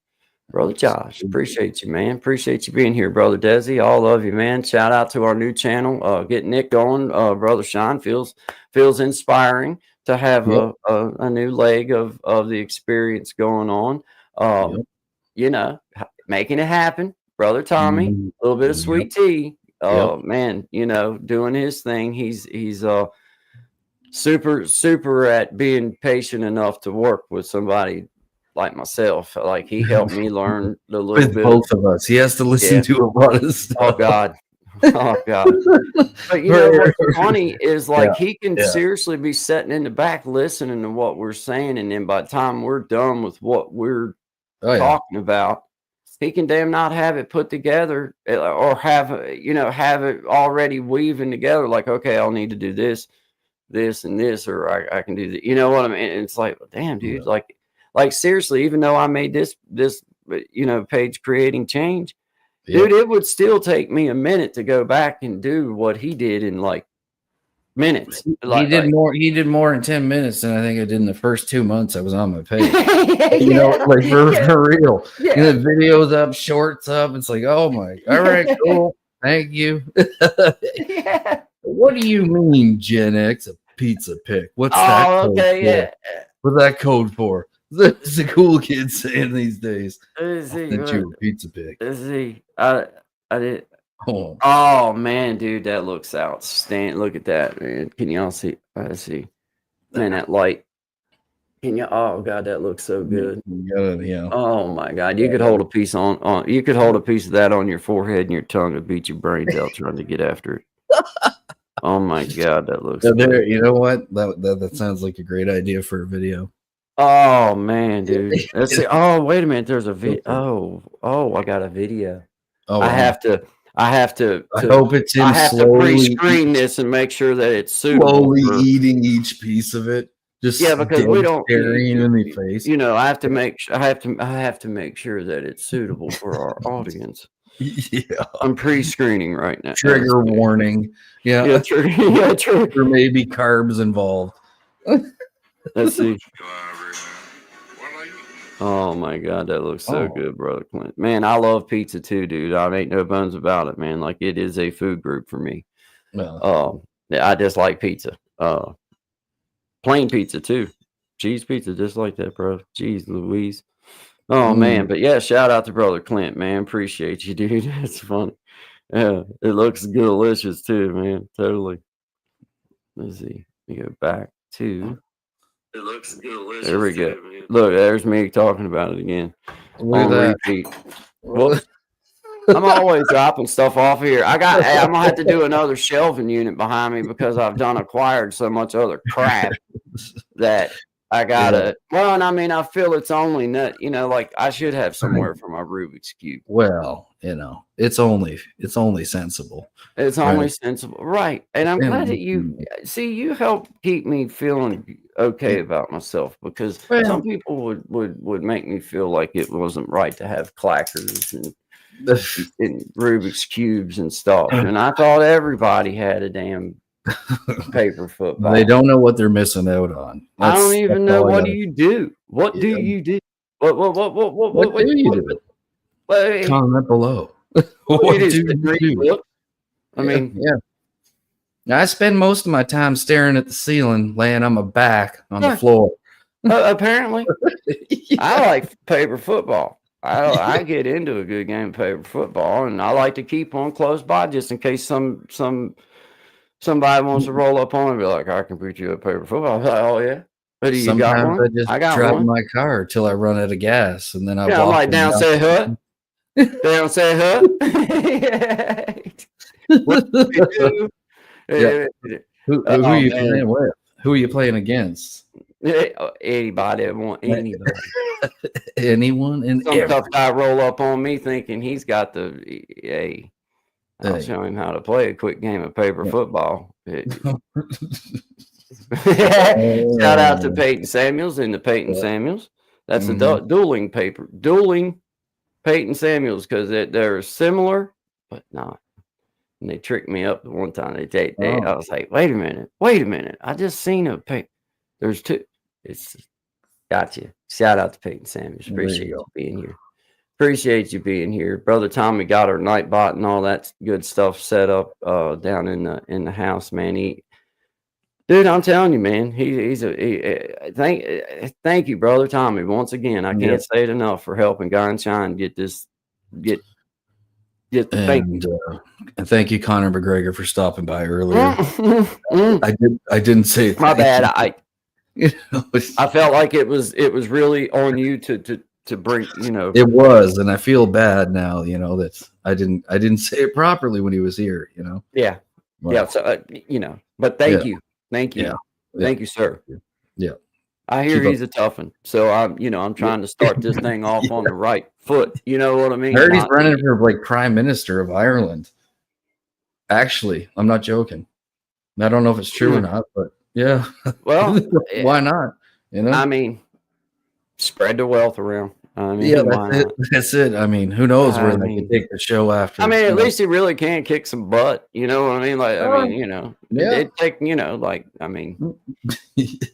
Brother Josh, appreciate you, man. Appreciate you being here, brother Desi. All love you, man. Shout out to our new channel. Get Nick going. Brother Sean feels inspiring to have a new leg of the experience going on. You know, making it happen. Brother Tommy, a little bit of sweet tea. Man, you know, doing his thing. He's super at being patient enough to work with somebody like myself. Like he helped me learn a little
with
bit.
Both of us. He has to listen to a lot of stuff.
Oh God. But you know what's funny is like he can seriously be sitting in the back listening to what we're saying, and then by the time we're done with what we're talking about, he can damn not have it put together or have it already weaving together. Like, okay, I'll need to do this and this, or I can do that. You know what I mean? And it's like, well, damn, dude, like seriously, even though I made this page creating change, dude, it would still take me a minute to go back and do what he did in like minutes.
He did more in 10 minutes than I think I did in the first 2 months I was on my page. You know, like for real. Yeah. And the video's up, shorts up. It's like, oh my, all right, cool. Thank you. What do you mean, Gen X, a pizza pick? What's that code for? What's that code for? That's the cool kids saying these days. That you a pizza pick.
I did. Oh man, dude, that looks outstanding. Look at that, man. Can y'all see? I see. Man, that light. Can you? Oh god, that looks so good.
Yeah.
Oh my god, you could hold a piece on. You could hold a piece of that on your forehead and your tongue to beat your brains out trying to get after it. Oh my god, that looks.
So there, you know what? That sounds like a great idea for a video.
Oh man, dude. Let's see. Oh, wait a minute. There's a video. Oh, I got a video.
Oh,
I have to. I
hope it's in.
I have to pre-screen this and make sure that it's suitable.
Slowly eating each piece of it. Just
because we don't
staring in the face.
You know, I have to make sure that it's suitable for our audience.
Yeah,
I'm pre-screening right now.
Trigger warning. Yeah,
trigger.
There may be carbs involved.
Let's see. Oh my god, that looks so good, brother Clint. Man, I love pizza too, dude. I make no bones about it, man. Like it is a food group for me. I just like pizza. Plain pizza too. cheese pizza just like that, bro. Jeez Louise. Oh man, but yeah, shout out to brother Clint, man. Appreciate you, dude. That's funny. Yeah, it looks delicious too, man. Totally. Let's see. Let me go back to.
It looks delicious.
There we go.
too, man.
Look, there's me talking about it again.
Look
On
at that.
repeat. Whoops. I'm always dropping stuff off here. I'm gonna have to do another shelving unit behind me because I've done acquired so much other crap that I gotta. Well, and I mean, I feel it's only nut. You know, like I should have somewhere for my Rubik's cube.
Well, it's only sensible.
It's only sensible, right? And I'm glad that you
Mm.
see. You help keep me feeling okay about myself because
Well-
some people would make me feel like it wasn't right to have clackers and Rubik's cubes and stuff. And I thought everybody had a damn paper football.
They don't know what they're missing out on.
I don't
That's
even know
all I
what
gotta-
do you do. What do
Yeah.
you do? What
What do you do?
What,
Comment below.
what
What
do
do
you do?
you do?
Look, I mean,
yeah. I spend most of my time staring at the ceiling, laying on my back on
Yeah.
the floor.
apparently, I like paper football. I get into a good game of paper football, and I like to keep one close by just in case somebody wants to roll up on and be like, "I can beat you at paper football." I'm like, "Oh yeah, but you got
Sometimes
one?
I just drive my car till I run out of gas, and then I
Yeah, I'm
walk
like down, say hut. Down, say hut. What do we do?
Yeah. Who
Oh,
are you
man.
playing with? Who are you playing against?
Anybody that want anybody.
Anyone and
Some tough guy roll up on me thinking he's got the hey. I'll
Hey.
show him how to play a quick game of paper football. Shout out to Peyton Samuels and the Peyton Samuels. That's the dueling Peyton Samuels because they're similar but not. And they tricked me up the one time. I was like, wait a minute. I just seen a Peyton. There's two. It's gotcha. Shout out to Peyton Samuels. Appreciate you being here. Appreciate you being here, brother Tommy. Got our Nightbot and all that good stuff set up down in the house, man. Dude, I'm telling you, man. Thank you, brother Tommy. Once again, I can't say it enough for helping Guy and Shine get.
And thank you, Conor McGregor, for stopping by earlier.
Mm.
I didn't say
My bad.
I
I felt like it was really on you to bring,
it was, and I feel bad now. That I didn't say it properly when he was here.
Yeah.
Well,
Yeah. So but thank you.
Yeah.
Thank you, sir.
Yeah.
I hear
Keep
he's a tough one. So I'm trying to start this thing off on the right foot. You know what I mean?
I heard he's running for like Prime Minister of Ireland. Actually, I'm not joking. I don't know if it's true or not, but yeah.
Well,
why not?
I mean, spread the wealth around. I mean,
Yeah,
why
that's it.
not?
That's it. I mean, who knows
I
where they
mean-
can take the show after?
I mean, at least he really can kick some butt. You know what I mean? Like, I mean,
Yeah.
it take, like, I mean,
least.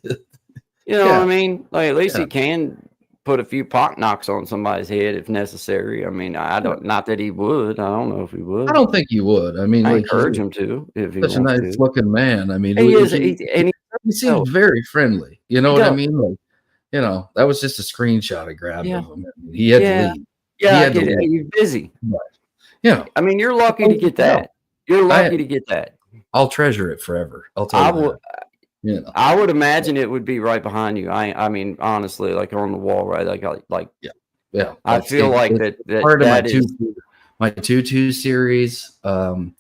you know
Yeah.
what I mean? Like, at least
Yeah.
he can put a few pot knocks on somebody's head if necessary. I mean, I don't, not that he would. I don't know if he would.
I don't think you would. I mean,
I
like,
encourage
he's
him to if he
such a
wants
nice
to.
looking man. I mean,
He is,
he
and
seems
does.
very friendly. You know
He
what I
does.
mean? Like, that was just a screenshot I grabbed
Yeah.
of him. He had
Yeah.
to leave.
yeah, I
had to
get it.
leave.
You're busy.
Yeah,
I mean, you're lucky to get
Yeah.
that. You're lucky to get that.
I'll treasure it forever. I'll tell
I
you.
would.
That.
I would imagine it would be right behind you. I mean, honestly, like on the wall, right? Like.
Yeah,
I
that's
feel
it.
like
It's
that
part of
that is.
my 2-2 series, Conor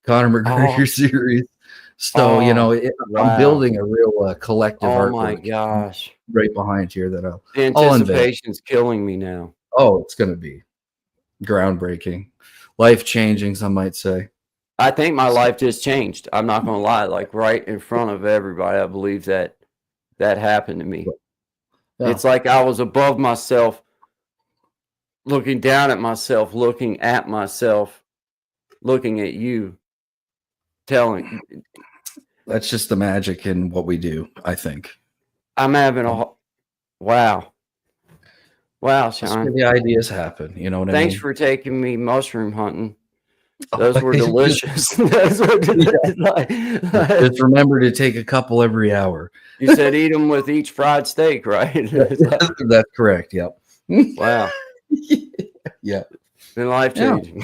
McGregor series. So
Oh, wow.
I'm building a real collective
Oh my
artwork
gosh.
right behind here that I'll
The
I'll unveil.
anticipation's killing me now.
Oh, it's going to be groundbreaking, life changing. Some might say.
I think my life just changed. I'm not gonna lie, like right in front of everybody. I believe that happened to me.
Yeah.
It's like I was above myself, looking down at myself, looking at myself, looking at you, telling
That's just the magic in what we do. I think.
I'm having wow. Wow,
That's where
Sean.
the ideas happen. You know what
Thanks
I mean?
for taking me mushroom hunting Those were delicious. Those were
Just remember to take a couple every hour.
You said eat them with each fried steak, right?
That's correct. Yep.
Wow.
Yeah.
Been life changing.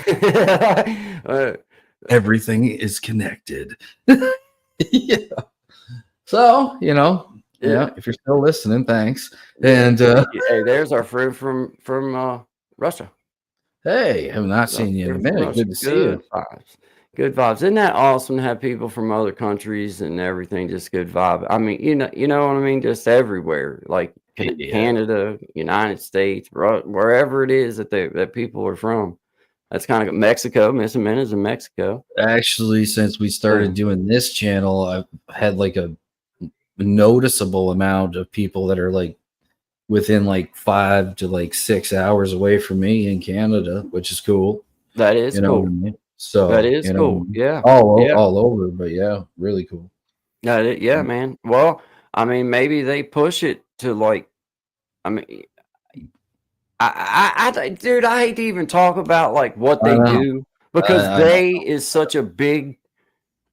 Everything is connected. Yeah. So, yeah, if you're still listening, thanks. And
hey, there's our friend from Russia.
hey, I have not seen you in a minute. Good to see you.
Vibes. Good vibes. Isn't that awesome to have people from other countries and everything? Just good vibe. I mean, you know what I mean? Just everywhere, like Canada, United States, wherever it is that people are from. That's kind of Mexico. Miss Jimenez in Mexico.
Actually, since we started doing this channel, I've had like a noticeable amount of people that are like within like 5 to 6 hours away from me in Canada, which is cool.
That is cool.
I mean? So
that is cool. Yeah.
All over, but yeah, really cool.
Yeah, man. Well, I mean, maybe they push it to like, I mean, dude, I hate to even talk about like what they do because they is such a big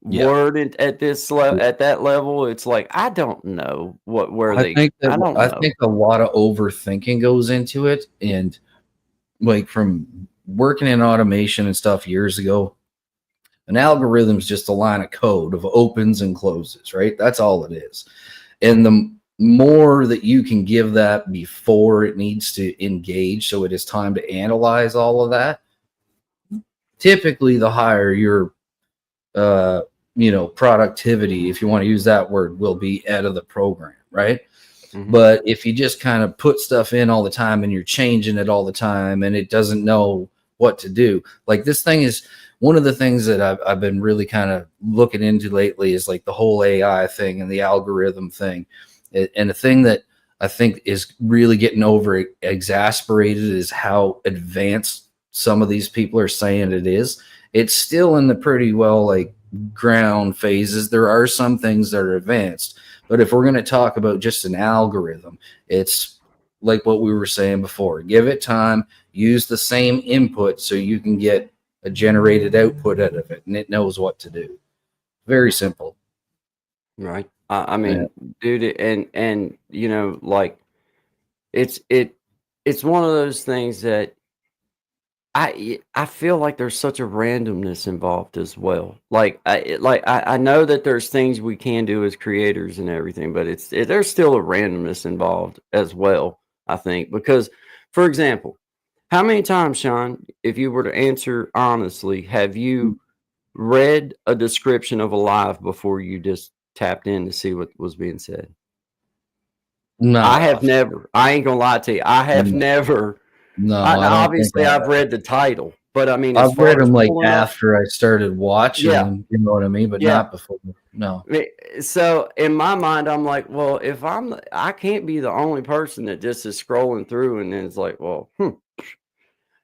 word at that level. It's like I don't know I think
a lot of overthinking goes into it, and like from working in automation and stuff years ago, an algorithm is just a line of code of opens and closes, right? That's all it is. And the more that you can give that before it needs to engage, so it is time to analyze all of that, typically the higher your productivity, if you want to use that word, will be out of the program, right? Mm-hmm. But if you just kind of put stuff in all the time and you're changing it all the time and it doesn't know what to do, like this thing is one of the things that I've been really kind of looking into lately is like the whole AI thing and the algorithm thing. And the thing that I think is really getting over exasperated is how advanced some of these people are saying it is. It's still in the pretty well like ground phases. There are some things that are advanced, but if we're going to talk about just an algorithm, it's like what we were saying before. Give it time, use the same input so you can get a generated output out of it, and it knows what to do. Very simple.
Right. I mean, dude, and like it's one of those things that I feel like there's such a randomness involved as well. Like I know that there's things we can do as creators and everything, but there's still a randomness involved as well, I think, because for example, how many times, Sean, if you were to answer honestly, have you read a description of a live before you just tapped in to see what was being said?
No,
I have never. I ain't gonna lie to you. I have never.
No,
obviously I've read the title, but I mean,
I've read them like after I started watching them, you know what I mean, but not before. No.
So in my mind, I'm like, well, if I can't be the only person that just is scrolling through and then it's like, well,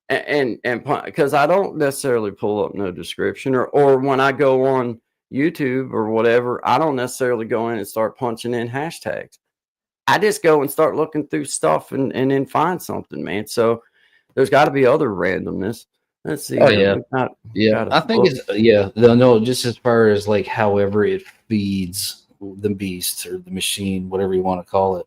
and because I don't necessarily pull up no description or when I go on YouTube or whatever, I don't necessarily go in and start punching in hashtags. I just go and start looking through stuff and then find something, man. So there's got to be other randomness. Let's see.
Oh yeah, I think it's no, just as far as like however it feeds the beast or the machine, whatever you want to call it.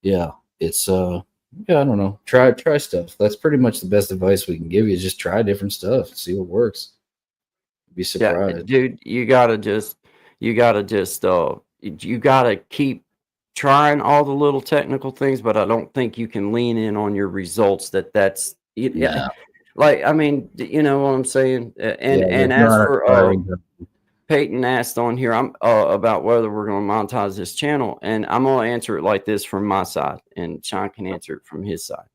Yeah, it's I don't know. Try stuff. That's pretty much the best advice we can give you. Just try different stuff, see what works. Be surprised,
dude. You gotta keep trying all the little technical things, but I don't think you can lean in on your results. That's like, I mean, you know what I'm saying? And as for Peyton asked on here, I'm about whether we're going to monetize this channel, and I'm going to answer it like this from my side, and Sean can answer it from his side.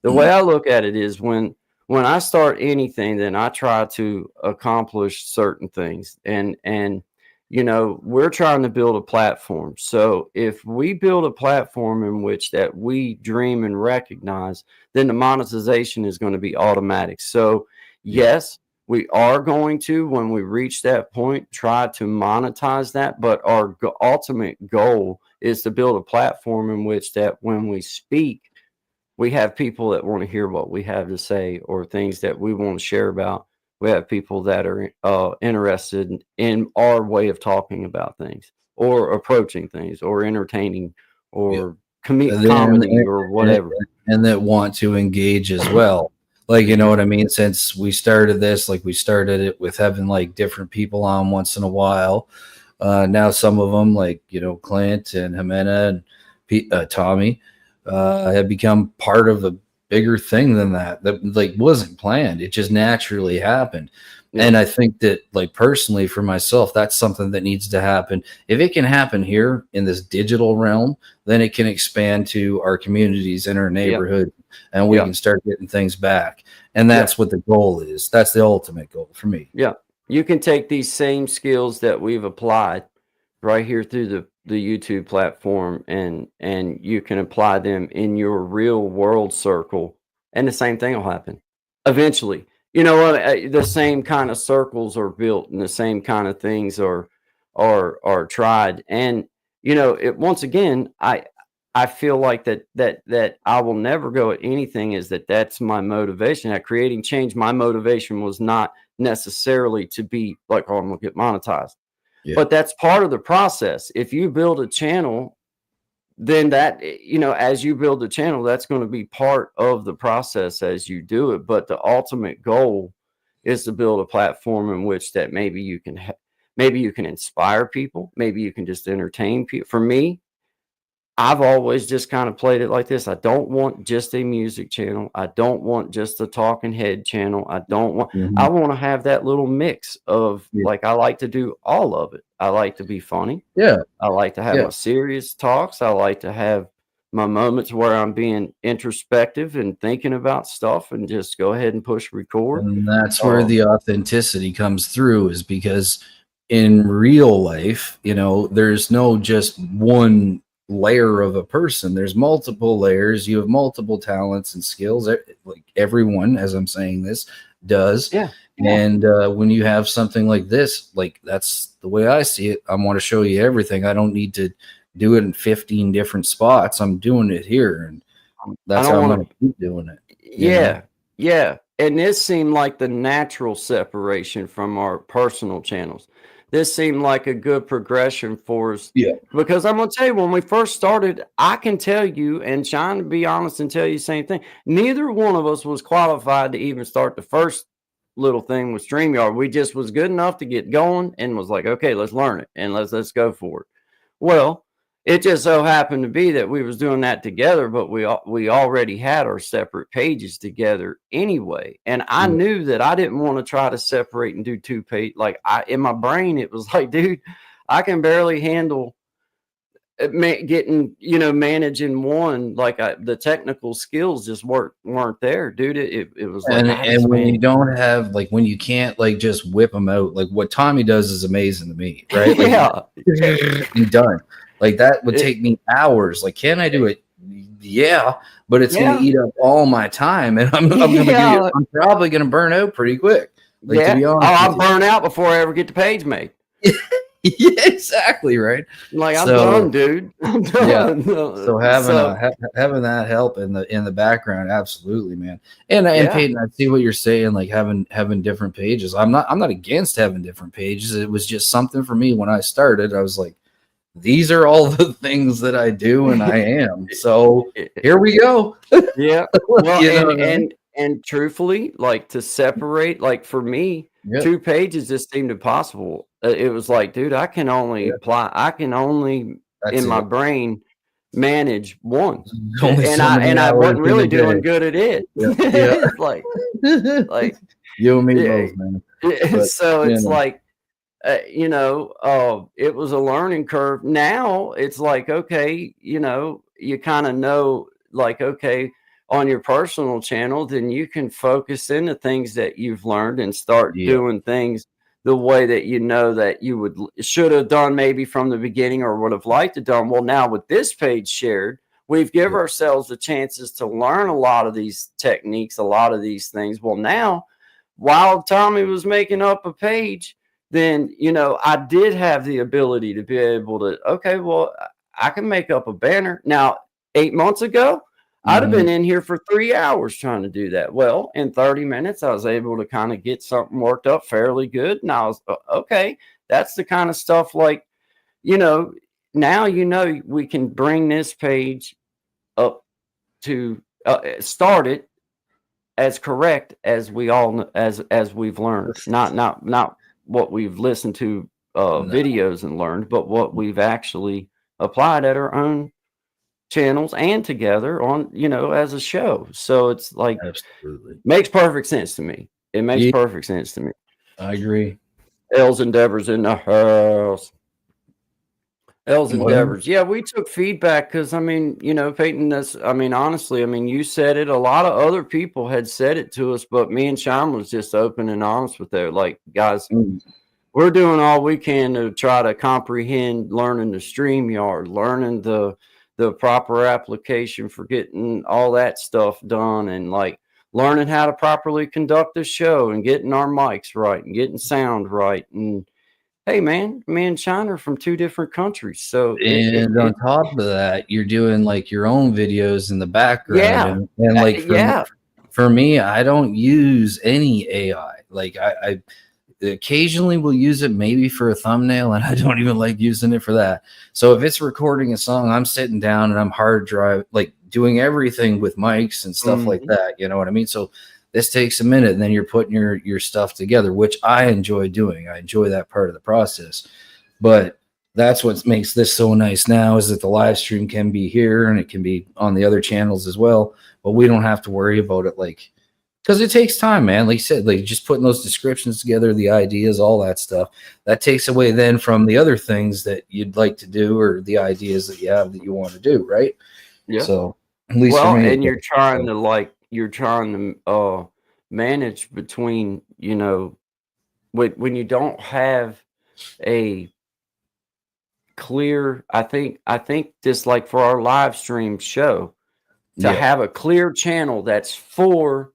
The way I look at it is when I start anything, then I try to accomplish certain things, and we're trying to build a platform. So if we build a platform in which that we dream and recognize, then the monetization is going to be automatic. So yes, we are going to, when we reach that point, try to monetize that. But our ultimate goal is to build a platform in which that when we speak, we have people that want to hear what we have to say or things that we want to share about We have people that are interested in our way of talking about things or approaching things or entertaining
Yeah.
or
And
comedy or whatever.
that want to engage as well. Like, you know what I mean? Since we started this, like we started it with having like different people on once in a while. Now some of them, like, you know, Clint and Jimena and Tommy, have become part of a bigger thing than that like wasn't planned. It just naturally happened.
Yeah.
And I think that, like, personally for myself, that's something that needs to happen. If it can happen here in this digital realm, then it can expand to our communities in our neighborhood, and we can start getting things back. And that's what the goal is. That's the ultimate goal for me.
Yeah. You can take these same skills that we've applied right here through the YouTube platform, and you can apply them in your real world circle, and the same thing will happen eventually. You know what? The same kind of circles are built, and the same kind of things are tried. And you know, it once again, I feel like that I will never go at anything is that's my motivation. At creating change, my motivation was not necessarily to be like, oh, I'm gonna get monetized.
Yeah.
But that's part of the process. If you build a channel, then that, you know, as you build the channel, that's going to be part of the process as you do it. But the ultimate goal is to build a platform in which that maybe you can maybe you can inspire people, maybe you can just entertain people. For me, I've always just kind of played it like this. I don't want just a music channel. I don't want just a talking head channel. I don't want, I want to have that little mix of like, I like to do all of it. I like to be funny.
Yeah.
I like to have my serious talks. I like to have my moments where I'm being introspective and thinking about stuff and just go ahead and push record.
And that's where the authenticity comes through, is because in real life, you know, there's no just one layer of a person. There's multiple layers. You have multiple talents and skills, like everyone, as I'm saying this, does. And when you have something like this, like, that's the way I see it. I want to show you everything. I don't need to do it in 15 different spots. I'm doing it here, and that's how I'm going to keep doing it.
Yeah. And this seemed like the natural separation from our personal channels. This seemed like a good progression for us.
Yeah.
Because I'm going to tell you, when we first started, I can tell you, and trying to be honest and tell you the same thing, neither one of us was qualified to even start the first little thing with StreamYard. We just was good enough to get going and was like, okay, let's learn it and let's go for it. Well, it just so happened to be that we was doing that together, but we already had our separate pages together anyway. And I knew that I didn't want to try to separate and do two page. Like, in my brain, it was like, dude, I can barely handle getting, you know, managing one. Like, the technical skills just weren't there, dude. It was like,
and when you don't have, like, when you can't, like, just whip them out, like what Tommy does is amazing to me, right? Like, and done. Like, that would take me hours. Like, can I do it? Yeah, but it's going to eat up all my time, and I'm probably going to burn out pretty quick. Like, to be honest,
I'll burn out before I ever get the page made.
Yeah, exactly, right.
Like, I'm done, dude. I'm done.
Yeah. So having that help in the background, absolutely, man. And Peyton, I see what you're saying, like having different pages. I'm not against having different pages. It was just something for me when I started. I was like, these are all the things that I do and I am. So here we go.
Yeah. Well, and truthfully, like, to separate, like, for me, two pages just seemed impossible. It was like, dude, I can only in my brain manage one. And I wasn't really doing good at it. It's like
you and me both, man.
So it's like, you know, it was a learning curve. Now it's like, okay, you know, you kind of know, like, okay, on your personal channel, then you can focus into things that you've learned and start doing things the way that you know that you should have done maybe from the beginning or would have liked to done. Well, now with this page shared, we've given ourselves the chances to learn a lot of these techniques, a lot of these things. Well, now, while Tommy was making up a page, then, you know, I did have the ability to be able to, okay, well, I can make up a banner. Now, 8 months ago, I'd have
Mhm.
been in here for 3 hours trying to do that. Well, in 30 minutes, I was able to kind of get something worked up fairly good. And I was okay. That's the kind of stuff like, you know, now we can bring this page up to start it as correct as we all as we've learned. Not what we've listened to
No,
videos and learned, but what we've actually applied at our own channels and together on, as a show. So it's like
absolutely.
makes perfect sense to me. It makes
Yeah,
perfect sense to me.
I agree.
L's Endeavors in the house. L's
Well,
Endeavors. Yeah, we took feedback because Peyton, honestly, you said it. A lot of other people had said it to us, but me and Sean was just open and honest with it. Like, guys,
mm,
we're doing all we can to try to comprehend learning the StreamYard, learning the proper application for getting all that stuff done, and like learning how to properly conduct the show and getting our mics right and getting sound right. And hey, man, me and Sean are from 2 different countries, so
and on top of that, you're doing like your own videos in the background,
yeah,
and like
yeah,
for me, I don't use any AI. Like I occasionally will use it maybe for a thumbnail, and I don't even like using it for that. So if it's recording a song, I'm sitting down and I'm hard drive, like doing everything with mics and stuff like that. You know what I mean? So this takes a minute, and then you're putting your stuff together, which I enjoy doing. I enjoy that part of the process. But that's what makes this so nice now, is that the live stream can be here and it can be on the other channels as well. But we don't have to worry about it, like, because it takes time, man. Like you said, like just putting those descriptions together, the ideas, all that stuff, that takes away then from the other things that you'd like to do, or the ideas that you have that you want to do, right?
yeah.
So at least
Well,
for me,
and you're trying to manage between, when you don't have a clear, I think just like for our live stream show, to
yeah,
have a clear channel that's for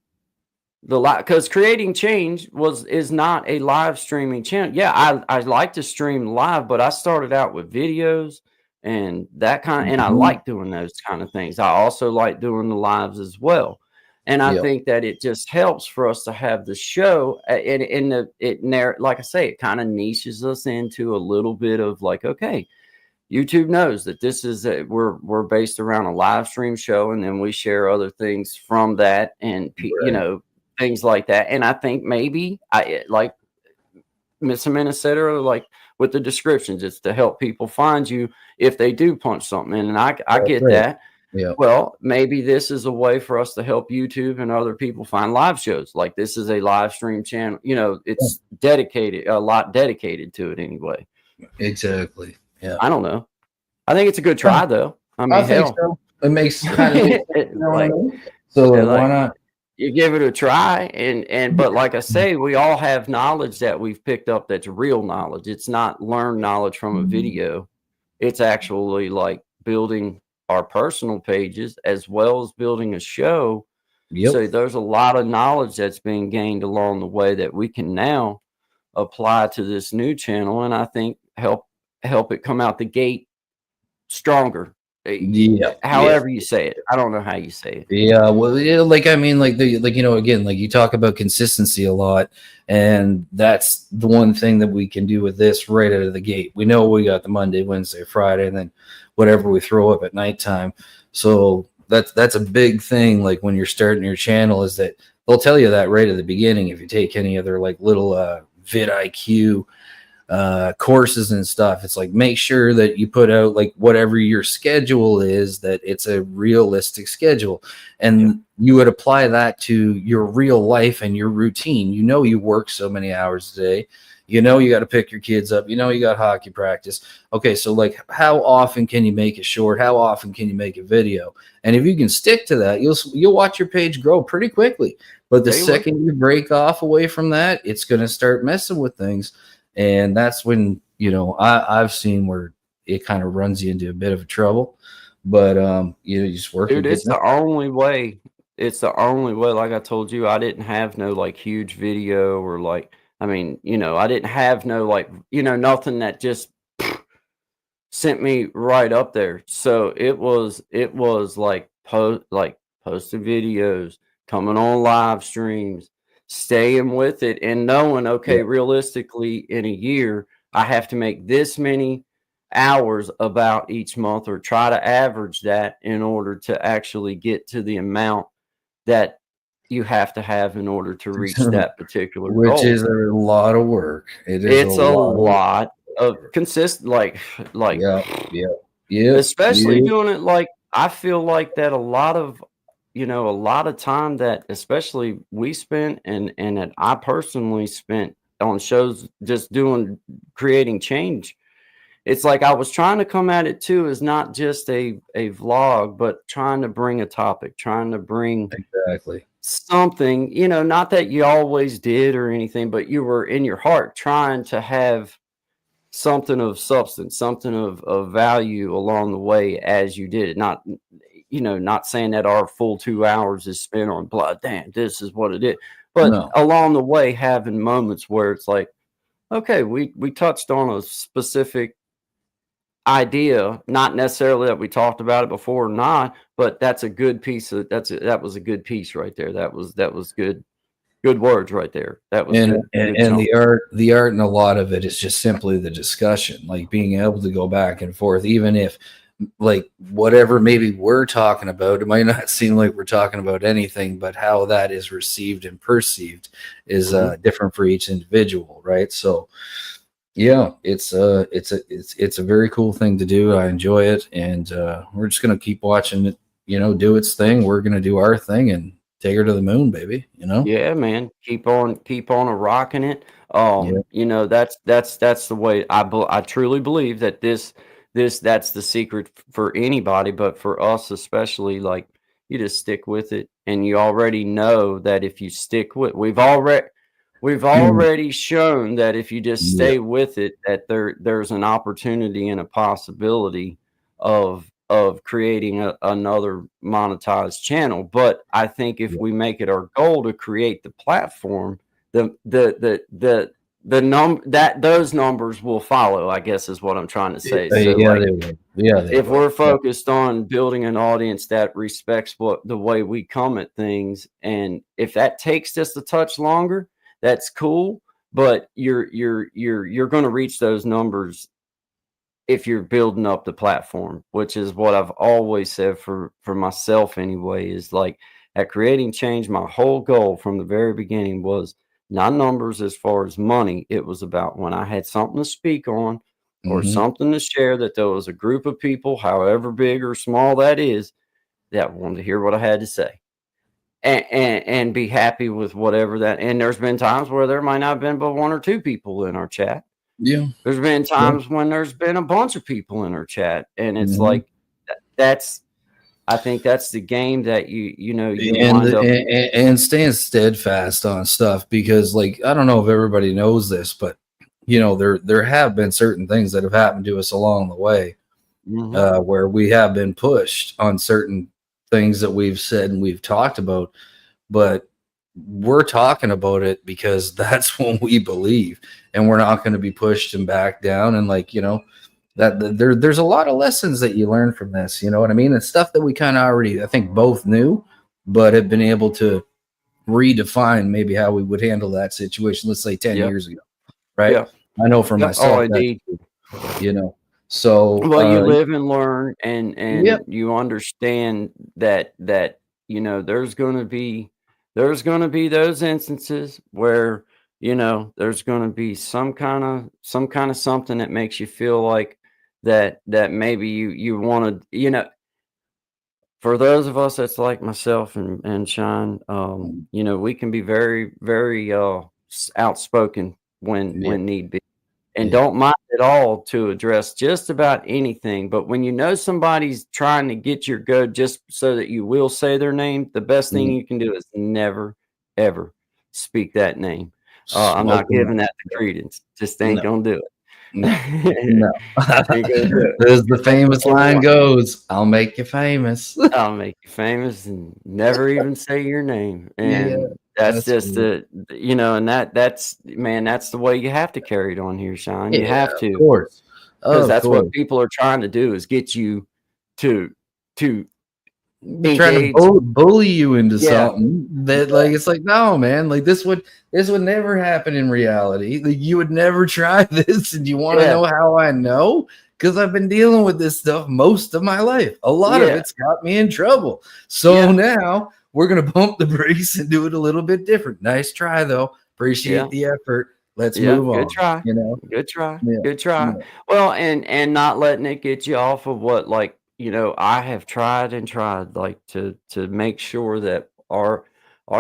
the live, because Creating Change is not a live streaming channel. Yeah, I like to stream live, but I started out with videos and that kind of, and I
mhm,
like doing those kind of things. I also like doing the lives as well. And I
yeah,
think that it just helps for us to have the show like I say, it kind of niches us into a little bit of like, okay, YouTube knows that this is we're based around a live stream show, and then we share other things from that, and
right,
things like that. And I think maybe like Miss Amanda said earlier, like with the descriptions, it's to help people find you if they do punch something in, and I
that's
get
right,
that.
yeah,
Well, maybe this is a way for us to help YouTube and other people find live shows. Like this is a live stream channel. It's a lot dedicated to it anyway.
exactly, yeah.
I don't know. I think it's a good try though. I
I
mean,
think
hell,
so. It makes kind of makes sense, you know what I
like,
mean? So like, why
like
not?
you give it a try, and but like I say, we all have knowledge that we've picked up that's real knowledge. It's not learned knowledge from a video. It's actually like building our personal pages as well as building a show.
Yep.
So there's a lot of knowledge that's being gained along the way that we can now apply to this new channel, and I think help it come out the gate stronger.
Yeah. Yeah.
However you say it, I don't know how you say it.
Yeah, well, yeah, like I mean, like again, like you talk about consistency a lot, and that's the one thing that we can do with this right out of the gate. We know we got the Monday, Wednesday, Friday, and then whatever we throw up at nighttime. So that's a big thing. Like when you're starting your channel, is that they'll tell you that right at the beginning. If you take any other like little vidIQ courses and stuff, it's like make sure that you put out like whatever your schedule is, that it's a realistic schedule, and you would apply that to your real life and your routine. You work so many hours a day, you got to pick your kids up, you got hockey practice. Okay, so like how often can you make it short? How often can you make a video? And if you can stick to that, you'll watch your page grow pretty quickly. But the second you break off away from that, it's going to start messing with things. And that's when, I've seen where it kind of runs you into a bit of trouble. But, you just work.
Dude, it's the only way. It's the only way. Like I told you, I didn't have no like huge video or like, I didn't have no like, nothing that just sent me right up there. So it was like posting videos, coming on live streams, staying with it, and knowing, okay, realistically, in a year, I have to make this many hours about each month, or try to average that in order to actually get to the amount that you have to have in order to reach that particular
which
goal.
is a lot of work.
It's a lot of consistent, especially doing it. Like, I feel like that a lot of time that especially we spent and that I personally spent on shows just creating change. It's like I was trying to come at it too as not just a vlog, but trying to bring a topic, trying to bring
exactly
something, not that you always did or anything, but you were in your heart trying to have something of substance, something of value along the way as you did it. Not saying that our full 2 hours is spent on blood. Damn, this is what it is. But along the way, having moments where it's like, okay, we touched on a specific idea, not necessarily that we talked about it before or not, but that's a good piece of that was a good piece right there. That was good words right there. That was
and the art and a lot of it is just simply the discussion, like being able to go back and forth, even if like whatever maybe we're talking about, it might not seem like we're talking about anything, but how that is received and perceived is different for each individual, right? So yeah, it's a very cool thing to do. I enjoy it, and we're just gonna keep watching it, do its thing. We're gonna do our thing and take her to the moon, baby.
Yeah, man. Keep on rocking it. That's the way I truly believe that that's the secret for anybody, but for us especially. Like, you just stick with it, and you already know that if you stick with, we've already shown that if you just stay with it, that there's an opportunity and a possibility of creating another monetized channel. But I think if we make it our goal to create the platform, those numbers will follow, I guess is what I'm trying to say. So if we're focused on building an audience that respects the way we come at things, and if that takes just a touch longer, that's cool. But you're going to reach those numbers if you're building up the platform, which is what I've always said for myself anyway, is like at Creating Change, my whole goal from the very beginning was not numbers as far as money. It was about when I had something to speak on or something to share, that there was a group of people, however big or small that is, that wanted to hear what I had to say. And be happy with whatever that. And there's been times where there might not have been but one or two people in our chat.
Yeah.
There's been times when there's been a bunch of people in our chat, and it's like I think that's the game that you wind up
and staying steadfast on stuff, because like, I don't know if everybody knows this, but there have been certain things that have happened to us along the way where we have been pushed on certain things that we've said and we've talked about, but we're talking about it because that's what we believe, and we're not going to be pushed and back down. And like, that there's a lot of lessons that you learn from this, you know what I mean? And stuff that we kind of already, I think, both knew, but have been able to redefine maybe how we would handle that situation, let's say 10 years ago, right?
Yeah.
I know for myself,
indeed.
So
you live and learn, and you understand that there's going to be those instances where there's going to be some kind of something that makes you feel like that maybe you want to, for those of us that's like myself and Sean, we can be very, very outspoken when need be, and don't mind at all to address just about anything. But when somebody's trying to get your goat just so that you will say their name, the best thing you can do is never, ever speak that name. I'm not giving that the credence. Just ain't gonna do it.
No. As the famous line goes, I'll make you famous.
I'll make you famous and never even say your name. And that's just cool. And that's the way you have to carry it on here, Sean. You have to,
of course,
because that's what people are trying to do, is get you to
trying to
engage.
bully you into
Yeah.
something that like it's like, no, man, like this would never happen in reality. Like you would never try this, and you want to
Yeah.
know how I know? Because I've been dealing with this stuff most of my life. A lot of
Yeah.
it's got me in trouble. So
Yeah.
now we're gonna bump the brakes and do it a little bit different. Nice try though. Appreciate
Yeah.
the effort. Let's
Yeah,
move on.
good try.
You know?
Good try.
Yeah.
Good try.
Yeah.
Well, and not letting it get you off of what, like, you know, I have tried and tried, like, to make sure that our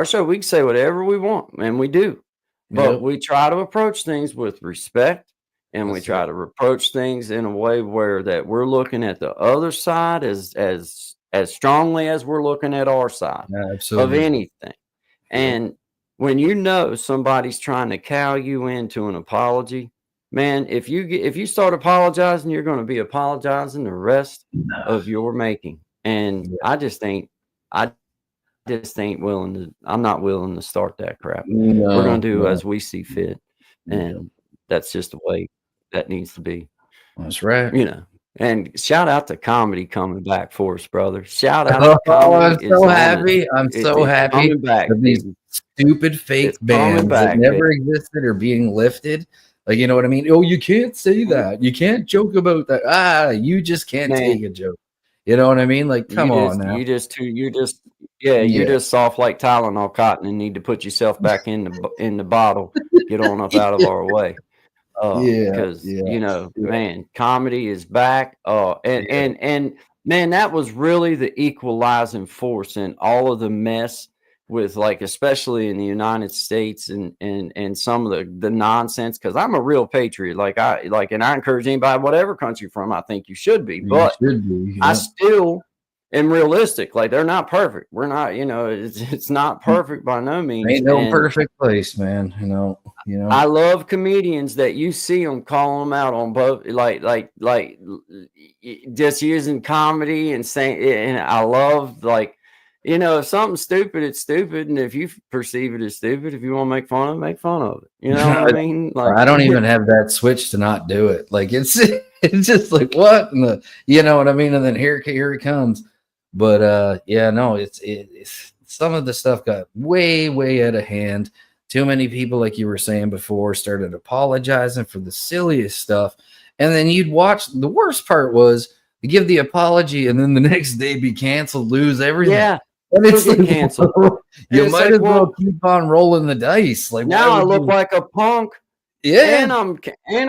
show, we can say whatever we want, and we do, but
Yep.
we try to approach things with respect, and we
That's
try
it.
to approach things in a way where that we're looking at the other side as strongly as we're looking at our side
Yeah,
of
absolutely.
anything. And when you know somebody's trying to cow you into an apology, man, if you start apologizing, you're going to be apologizing the rest of your making. And
Yeah.
I just ain't willing to. I'm not willing to start that crap.
No,
We're going to do
no.
as we see fit,
Yeah.
and that's just the way that needs to be.
That's right.
You know. And shout out to comedy coming back for us, brother. Shout out
Oh,
to comedy.
I'm so
is on
happy. I'm
it-
so
it's
happy
coming back,
that these
baby.
stupid fake
It's coming
bans
back,
that never existed are being lifted. Like, you know what I mean? Oh, you can't say that. You can't joke about that. Ah, you just can't
Man.
take a joke. You know what I mean? Like, come on now.
You're just
Yeah.
soft like Tylenol cotton and need to put yourself back in the bottle. Get on up out of our way.
Yeah,
Because
yeah,
you know,
yeah.
man, comedy is back. And man, that was really the equalizing force in all of the mess with, like, especially in the United States and some of the nonsense. Because I'm a real patriot, and I encourage anybody, whatever country from, I think you should be, but
You should be.
I
Yeah.
still am realistic. Like, they're not perfect. We're not, you know, it's not perfect by no means.
Ain't no
And
perfect place, man. You know.
I love comedians that you see them calling them out on both, just using comedy and saying, and I love, like, you know, if something's stupid, it's stupid, and if you perceive it as stupid, if you want to make fun of it, make fun of it. You know what I mean? Like,
I don't even have that switch to not do it. Like it's just like what, you know what I mean? And then here it comes. But yeah, no, it's some of the stuff got way out of hand. Too many people, like you were saying before, started apologizing for the silliest stuff, and then you'd watch. The worst part was you give the apology, and then the next day be canceled, lose everything.
yeah,
and it's
still get canceled.
You
It's
might
like,
as well
well,
keep on rolling the dice. Like
now
why
I
would
look
you-
like a punk,
yeah,
and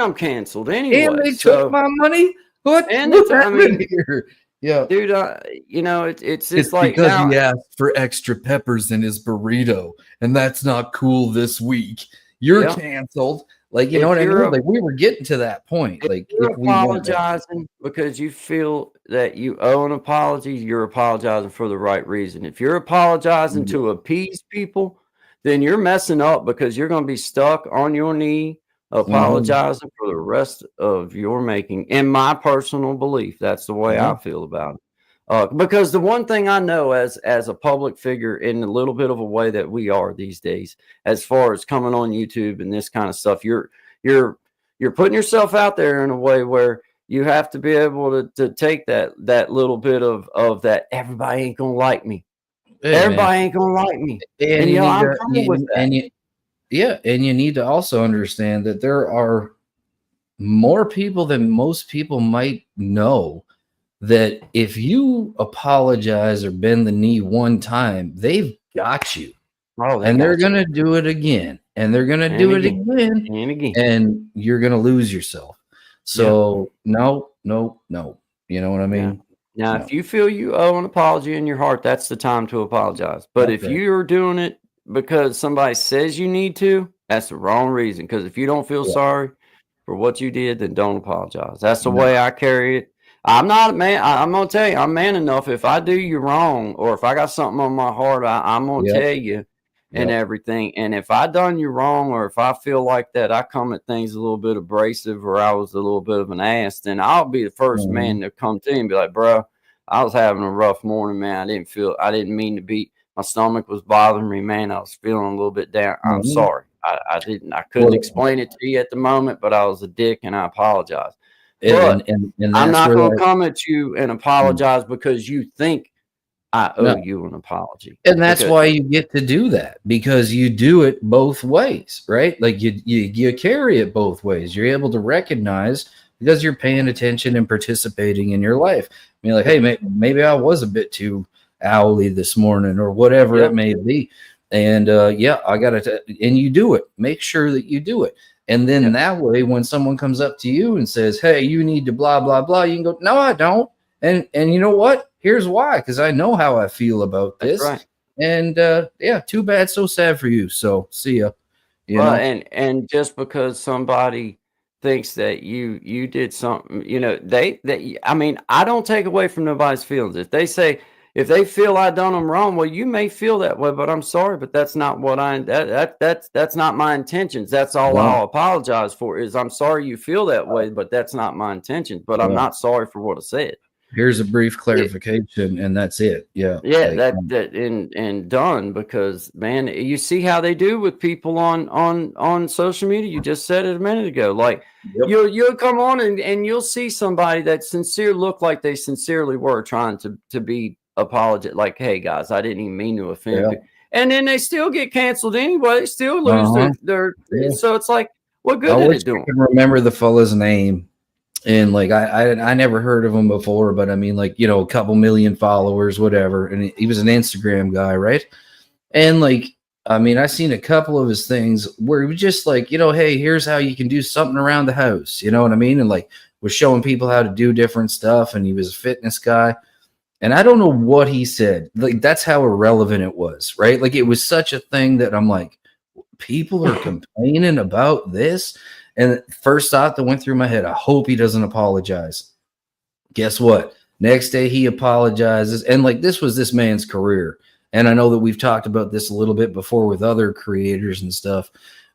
I'm canceled anyway.
and they
so,
took my money. What?
And
What's
I mean,
happening here? Yeah,
dude, you know, it's
it's
like
because
now,
he asked for extra peppers in his burrito, and that's not cool this week. You're
Yeah.
canceled. Like, you
If
know what I
you're
mean?
a-
Like, we were getting to that point. Like,
you're
if we weren't there.
apologizing because you feel that you owe an apology, you're apologizing for the right reason. If you're apologizing to appease people, then you're messing up because you're going to be stuck on your knee apologizing for the rest of your making. In my personal belief, that's the way I feel about it. Because the one thing I know as a public figure, in a little bit of a way that we are these days, as far as coming on YouTube and this kind of stuff, you're putting yourself out there in a way where you have to be able to take that little bit of that. Everybody ain't gonna like me.
Hey,
Everybody
man.
ain't gonna like me.
And
you
you
know,
need
I'm
to,
cool with that.
and you need to also understand that there are more people than most people might know that if you apologize or bend the knee one time, they've got you.
Oh,
And they're going to do it again. And they're going to
And
do it
again.
again.
and again.
And you're going to lose yourself. So, no. You know what I mean?
Now,
No.
if you feel you owe an apology in your heart, that's the time to apologize. But if
Okay.
you're doing it because somebody says you need to, that's the wrong reason. Because if you don't feel sorry for what you did, then don't apologize. That's the way I carry it. I'm not a man. I'm going to tell you, I'm man enough. If I do you wrong or if I got something on my heart, I'm going to
Yep.
tell you and
Yep.
everything. And if I done you wrong or if I feel like that I come at things a little bit abrasive or I was a little bit of an ass, then I'll be the 1st man to come to you and be like, bro, I was having a rough morning, man. I didn't mean to be, my stomach was bothering me, man. I was feeling a little bit down. I'm sorry. I couldn't explain it to you at the moment, but I was a dick and I apologize. But
And
I'm
that's
not
where
going to
that-
come at you and apologize because you think I owe
No.
you an apology.
And that's
Because
why you get to do that, because you do it both ways, right? Like you carry it both ways. You're able to recognize because you're paying attention and participating in your life. I mean, like, hey, maybe I was a bit too owly this morning or whatever
Yep.
it may be. And yeah, I got to, and you do it. Make sure that you do it. And then
Yep.
that way, when someone comes up to you and says, hey, you need to blah, blah, blah, you can go, no, I don't. And you know what? Here's why, because I know how I feel about
That's
this.
right.
And yeah, too bad, so sad for you. So see ya. You
Well,
know,
and just because somebody thinks that you did something, you know, I mean, I don't take away from nobody's feelings. If they feel I done them wrong, well, you may feel that way, but I'm sorry, but that's not what that's not my intentions. That's all
no,
I'll apologize for is I'm sorry you feel that way, but that's not my intentions. But I'm
yeah.
not sorry for what I said.
Here's a brief clarification, and that's it. Yeah,
Yeah,
like,
that and done because man, you see how they do with people on social media. You just said it a minute ago. Like
yep.
you'll come on and you'll see somebody that look like they sincerely were trying to be apologetic. Like, hey guys, I didn't even mean to offend
Yeah.
you. And then they still get canceled anyway. They still lose their
Yeah.
so it's like, what
I
good did
wish
it do
I
'em?
could remember the fella's name. And like I never heard of him before, but I mean, like, you know, a couple million followers, whatever. And he was an Instagram guy, right? And like, I mean, I seen a couple of his things where he was just like, you know, hey, here's how you can do something around the house. You know what I mean? And like was showing people how to do different stuff. And he was a fitness guy. And I don't know what he said. Like, that's how irrelevant it was, right? Like, it was such a thing that I'm like, people are complaining about this. And first thought that went through my head, I hope he doesn't apologize. Guess what? Next day he apologizes. And like, this was this man's career. And I know that we've talked about this a little bit before with other creators and stuff,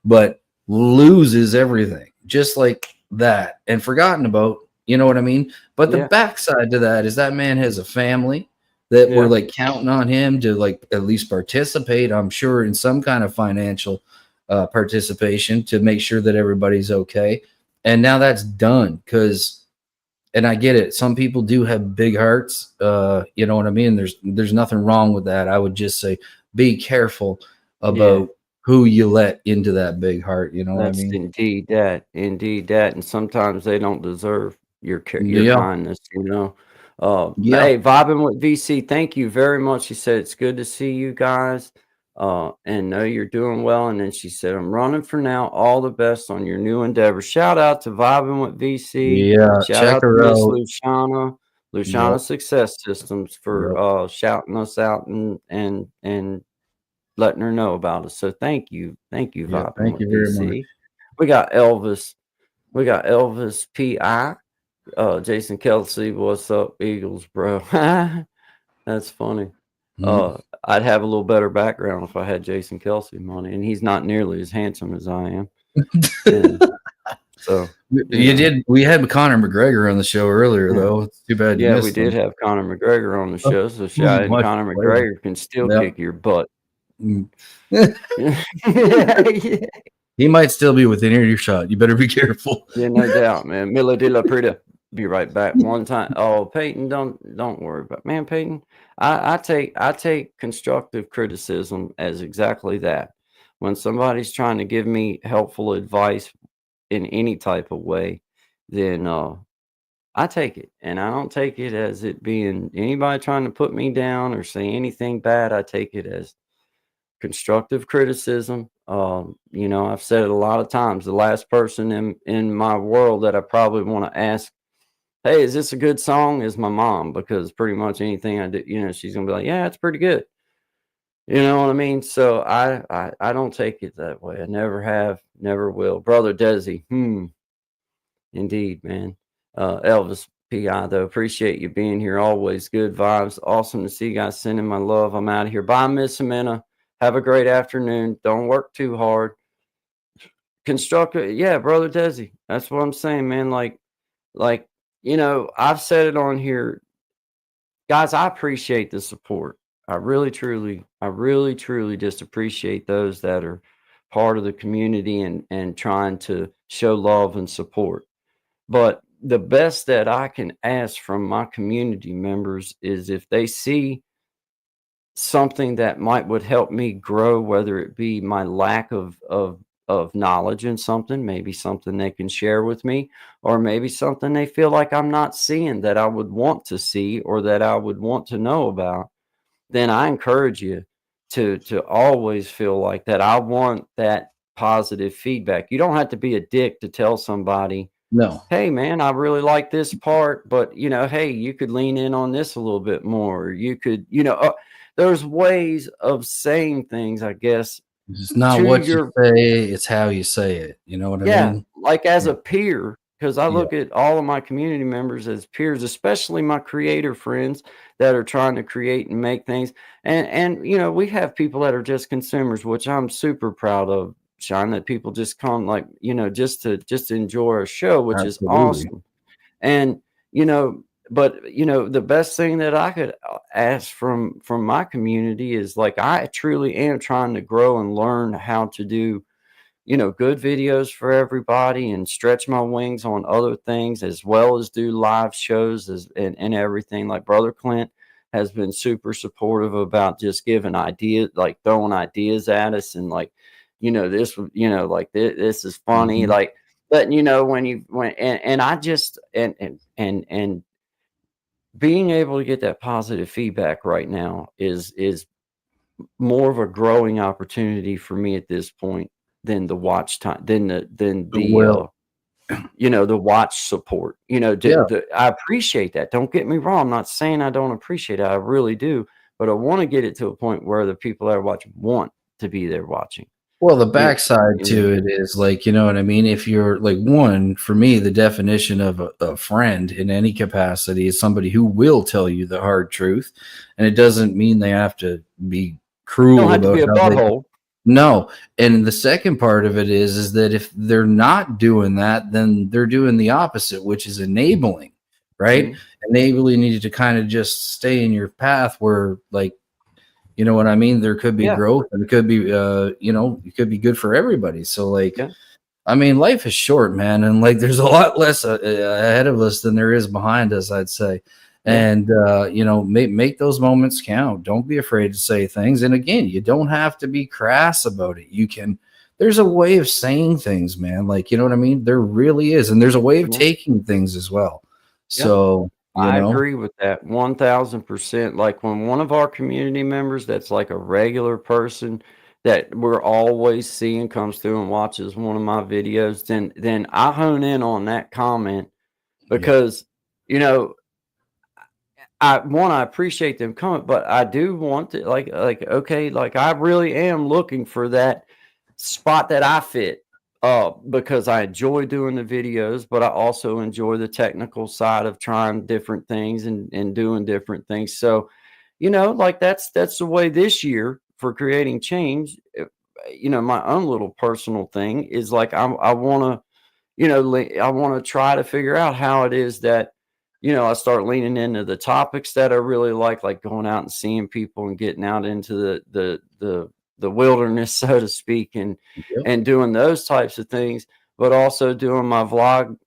but loses everything just like that and forgotten about, you know what I mean? But the
Yeah.
backside to that is that man has a family that were
Yeah.
like counting on him to like at least participate, I'm sure, in some kind of financial participation to make sure that everybody's okay. And now that's done because, and I get it. Some people do have big hearts. You know what I mean? There's nothing wrong with that. I would just say be careful about who you let into that big heart. You know what I
That's
mean?
indeed that. And sometimes they don't deserve your
Yeah.
kindness, you know.
Yeah.
Hey, vibing with VC, thank you very much. She said it's good to see you guys. And know you're doing well. And then she said, I'm running for now. All the best on your new endeavor. Shout out to Vibing with VC.
Yeah.
Shout
Check
out to
her
Miss
out.
Luciana
Yep.
Success Systems for
Yep.
shouting us out and letting her know about us. So thank you,
Yeah.
Vibing
Thank
with
you very much.
VC. We got Elvis PI. Jason Kelsey, what's up, Eagles, bro? That's funny. I'd have a little better background if I had Jason Kelsey money, and he's not nearly as handsome as I am. And so
You did. We had Conor McGregor on the show earlier, though. It's too bad you
yeah,
missed
we did
him.
have Conor McGregor on the show. So shout out,
Much
Conor
pleasure.
McGregor can still
Yep.
kick your butt.
Mm. He might still be within earshot. You better be careful.
Yeah, no doubt, man. Mila de la Prida. Be right back. One time. Oh, Peyton, don't worry about man, Peyton. I take constructive criticism as exactly that. When somebody's trying to give me helpful advice in any type of way, then I take it. And I don't take it as it being anybody trying to put me down or say anything bad. I take it as constructive criticism. You know, I've said it a lot of times. The last person in my world that I probably want to ask, hey, is this a good song? Is my mom, because pretty much anything I do, you know, she's gonna be like, yeah, it's pretty good. You know what I mean? So I don't take it that way. I never have, never will. Brother Desi, indeed, man. Elvis PI though, appreciate you being here. Always good vibes. Awesome to see you guys. Sending my love. I'm out of here. Bye, Miss Amena. Have a great afternoon. Don't work too hard. Constructive, yeah, brother Desi. That's what I'm saying, man. Like, you know, I've said it on here, guys. I appreciate the support. I really, truly just appreciate those that are part of the community and trying to show love and support. But the best that I can ask from my community members is if they see something that would help me grow, whether it be my lack of knowledge in something, maybe something they can share with me, or maybe something they feel like I'm not seeing that I would want to see or that I would want to know about, then I encourage you to always feel like that. I want that positive feedback. You don't have to be a dick to tell somebody,
No.
"Hey, man, I really like this part, but, hey, you could lean in on this a little bit more. Or you could, there's ways of saying things, I guess,
It's not
to
what you
your
say, it's how you say it. You know what I
yeah,
mean?
like as
Yeah.
a peer, because I
Yeah.
look at all of my community members as peers, especially my creator friends that are trying to create and make things. And we have people that are just consumers, which I'm super proud of, Sean, that people just come like, just to enjoy our show, which is
Absolutely.
awesome. And you know, but the best thing that I could ask from my community is like I truly am trying to grow and learn how to do good videos for everybody and stretch my wings on other things as well as do live shows and everything. Like Brother Clint has been super supportive about just giving ideas, like throwing ideas at us and like, this, like this is funny.
Mhm.
Like, but and I just, and being able to get that positive feedback right now is more of a growing opportunity for me at this point than the watch time
Well,
the watch support.
yeah.
I appreciate that. Don't get me wrong. I'm not saying I don't appreciate it. I really do, but I want to get it to a point where the people that are watching want to be there watching.
Well, the
You,
backside
you know,
to it is like, you know what I mean? If you're like one, for me, the definition of a friend in any capacity is somebody who will tell you the hard truth. And it doesn't mean they have to be
don't
cruel
have to
about
be a
how they
butthole.
no. And the second part of it is that if they're not doing that, then they're doing the opposite, which is enabling, right?
Mhm.
Enabling you to kind of just stay in your path where like, you know what I mean? There could be
Yeah.
growth and it could be, it could be good for everybody. So like,
Yeah.
I mean, life is short, man. And like, there's a lot less ahead of us than there is behind us, I'd say.
Yeah.
And, make those moments count. Don't be afraid to say things. And again, you don't have to be crass about it. There's a way of saying things, man. Like, you know what I mean? There really is. And there's a way of
Yeah.
taking things as well.
Yeah.
So,
I agree with that 1000%. Like when one of our community members that's like a regular person that we're always seeing comes through and watches one of my videos, then I hone in on that comment
yeah.
because you know I appreciate them coming, but I do want to like okay, like I really am looking for that spot that I fit because I enjoy doing the videos, but I also enjoy the technical side of trying different things and doing different things. So, like that's the way this year for creating change. My own little personal thing is like I want to I want to try to figure out how it is that, I start leaning into the topics that I really like going out and seeing people and getting out into the wilderness, so to speak,
Yep.
and doing those types of things, but also doing my vlog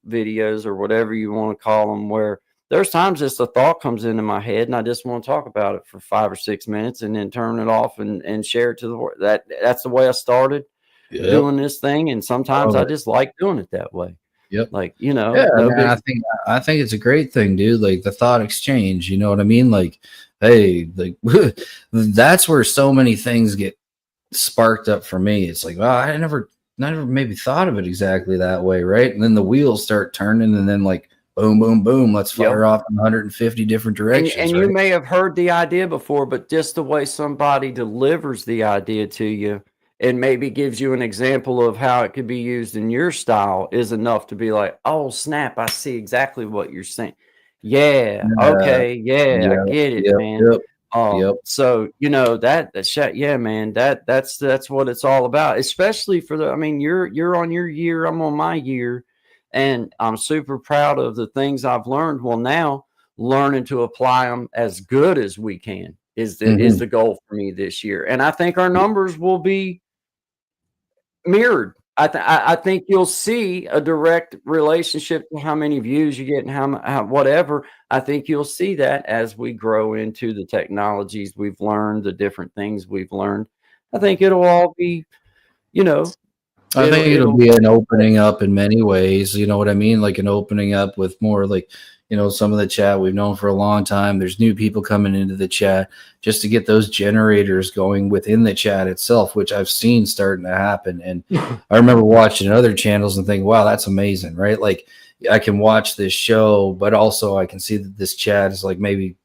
videos or whatever you want to call them, where there's times just a thought comes into my head and I just want to talk about it for 5 or 6 minutes and then turn it off and share it to the world. That's the way I started
Yep.
doing this thing, and sometimes
Love
I
it.
just like doing it that way.
Yep.
Like,
Yeah,
no
man,
big
I think it's a great thing, dude. Like the thought exchange, you know what I mean? Like, hey, like that's where so many things get sparked up for me. It's like, well, I never maybe thought of it exactly that way, right? And then the wheels start turning, and then like, boom, boom, boom, let's
Yep.
fire off in 150 different directions,
And you
right?
may have heard the idea before, but just the way somebody delivers the idea to you and maybe gives you an example of how it could be used in your style is enough to be like, "Oh, snap, I see exactly what you're saying." Yeah,
Yeah,
okay, yeah, I
yep,
get it,
yep,
man.
yep, yep.
So that shit, yeah, man, that's what it's all about. Especially for I mean, you're on your year, I'm on my year, and I'm super proud of the things I've learned. Well, now learning to apply them as good as we can is
Mhm.
the goal for me this year, and I think our numbers will be mirrored I think you'll see a direct relationship to how many views you get and how whatever. I think you'll see that as we grow into the technologies we've learned, the different things we've learned. I think it'll all be, you know,
I think it'll be an opening up in many ways. You know what I mean? Like an opening up with more like, some of the chat we've known for a long time. There's new people coming into the chat just to get those generators going within the chat itself, which I've seen starting to happen. And I remember watching other channels and thinking, wow, that's amazing, right? Like I can watch this show, but also I can see that this chat is like maybe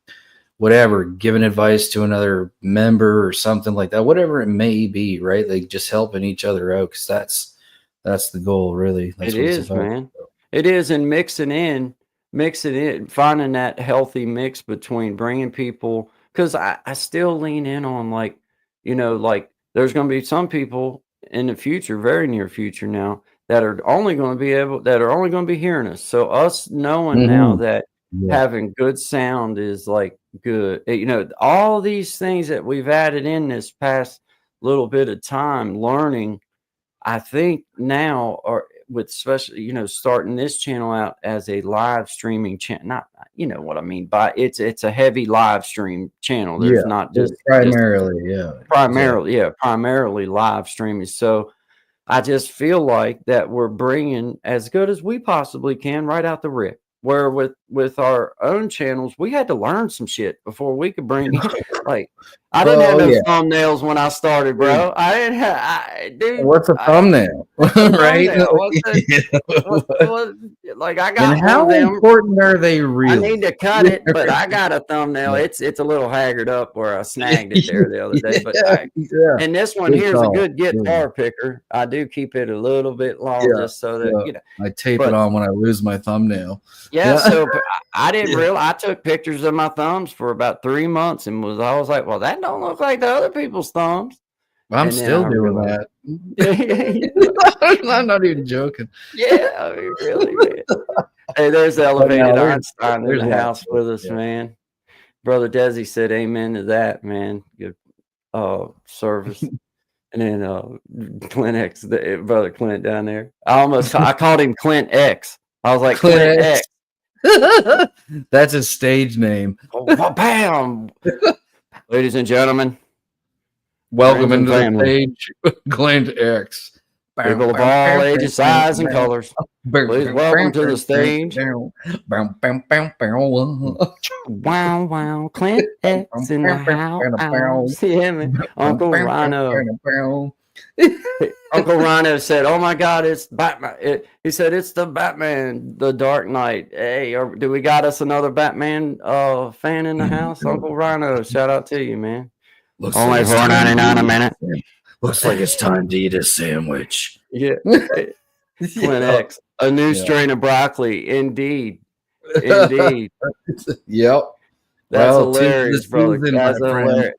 whatever, giving advice to another member or something like that, whatever it may be, right? Like just helping each other out, because that's the goal, really. That's
it is, man. It is, and mixing in, finding that healthy mix between bringing people, because I still lean in on like, like there's going to be some people in the future, very near future now, that are only going to be hearing us. So us knowing now that having good sound is like good, all these things that we've added in this past little bit of time learning, I think now, or with especially, starting this channel out as a live streaming channel, not, what I mean by it's a heavy live stream channel. There's not just primarily live streaming. So I just feel like that we're bringing as good as we possibly can right out the rip. Where with our own channels, we had to learn some shit before we could bring like I didn't have no thumbnails when I started, bro. I didn't have dude.
What's a thumbnail? Right?
Like I got
and how important are they really?
I need to cut it, but I got a thumbnail. It's a little haggard up where I snagged it there the other day. But and this one here is a good guitar picker. I do keep it a little bit long just so that
I tape it on when I lose my thumbnail.
Yeah, so I didn't realize. I took pictures of my thumbs for about 3 months and I was like, well, that don't look like the other people's thumbs.
I'm still doing that. I'm not even joking.
Yeah, I mean, really, man. Hey, there's Elevated Einstein in the house with us, man. Brother Desi said amen to that, man. Good service. And then Clint X, brother Clint down there. I called him Clint X. I was like, Clint X.
That's his stage name.
Bam! Ladies and gentlemen,
welcome into the stage, Clint X.
People of all ages, size, and colors. Please welcome to the stage. Wow, wow, Clint X in the house. Yeah, man. Uncle Rhino. Uncle Rhino said, "Oh my God, it's Batman!" He said, "It's the Batman, the Dark Knight." Hey, do we got us another Batman fan in the house? Uncle Rhino, shout out to you, man. Only $4.99 a minute.
Looks like it's time to eat a sandwich.
Yeah, Clint X, a new strain of broccoli, indeed. Yep, that's hilarious, brother. That's hilarious.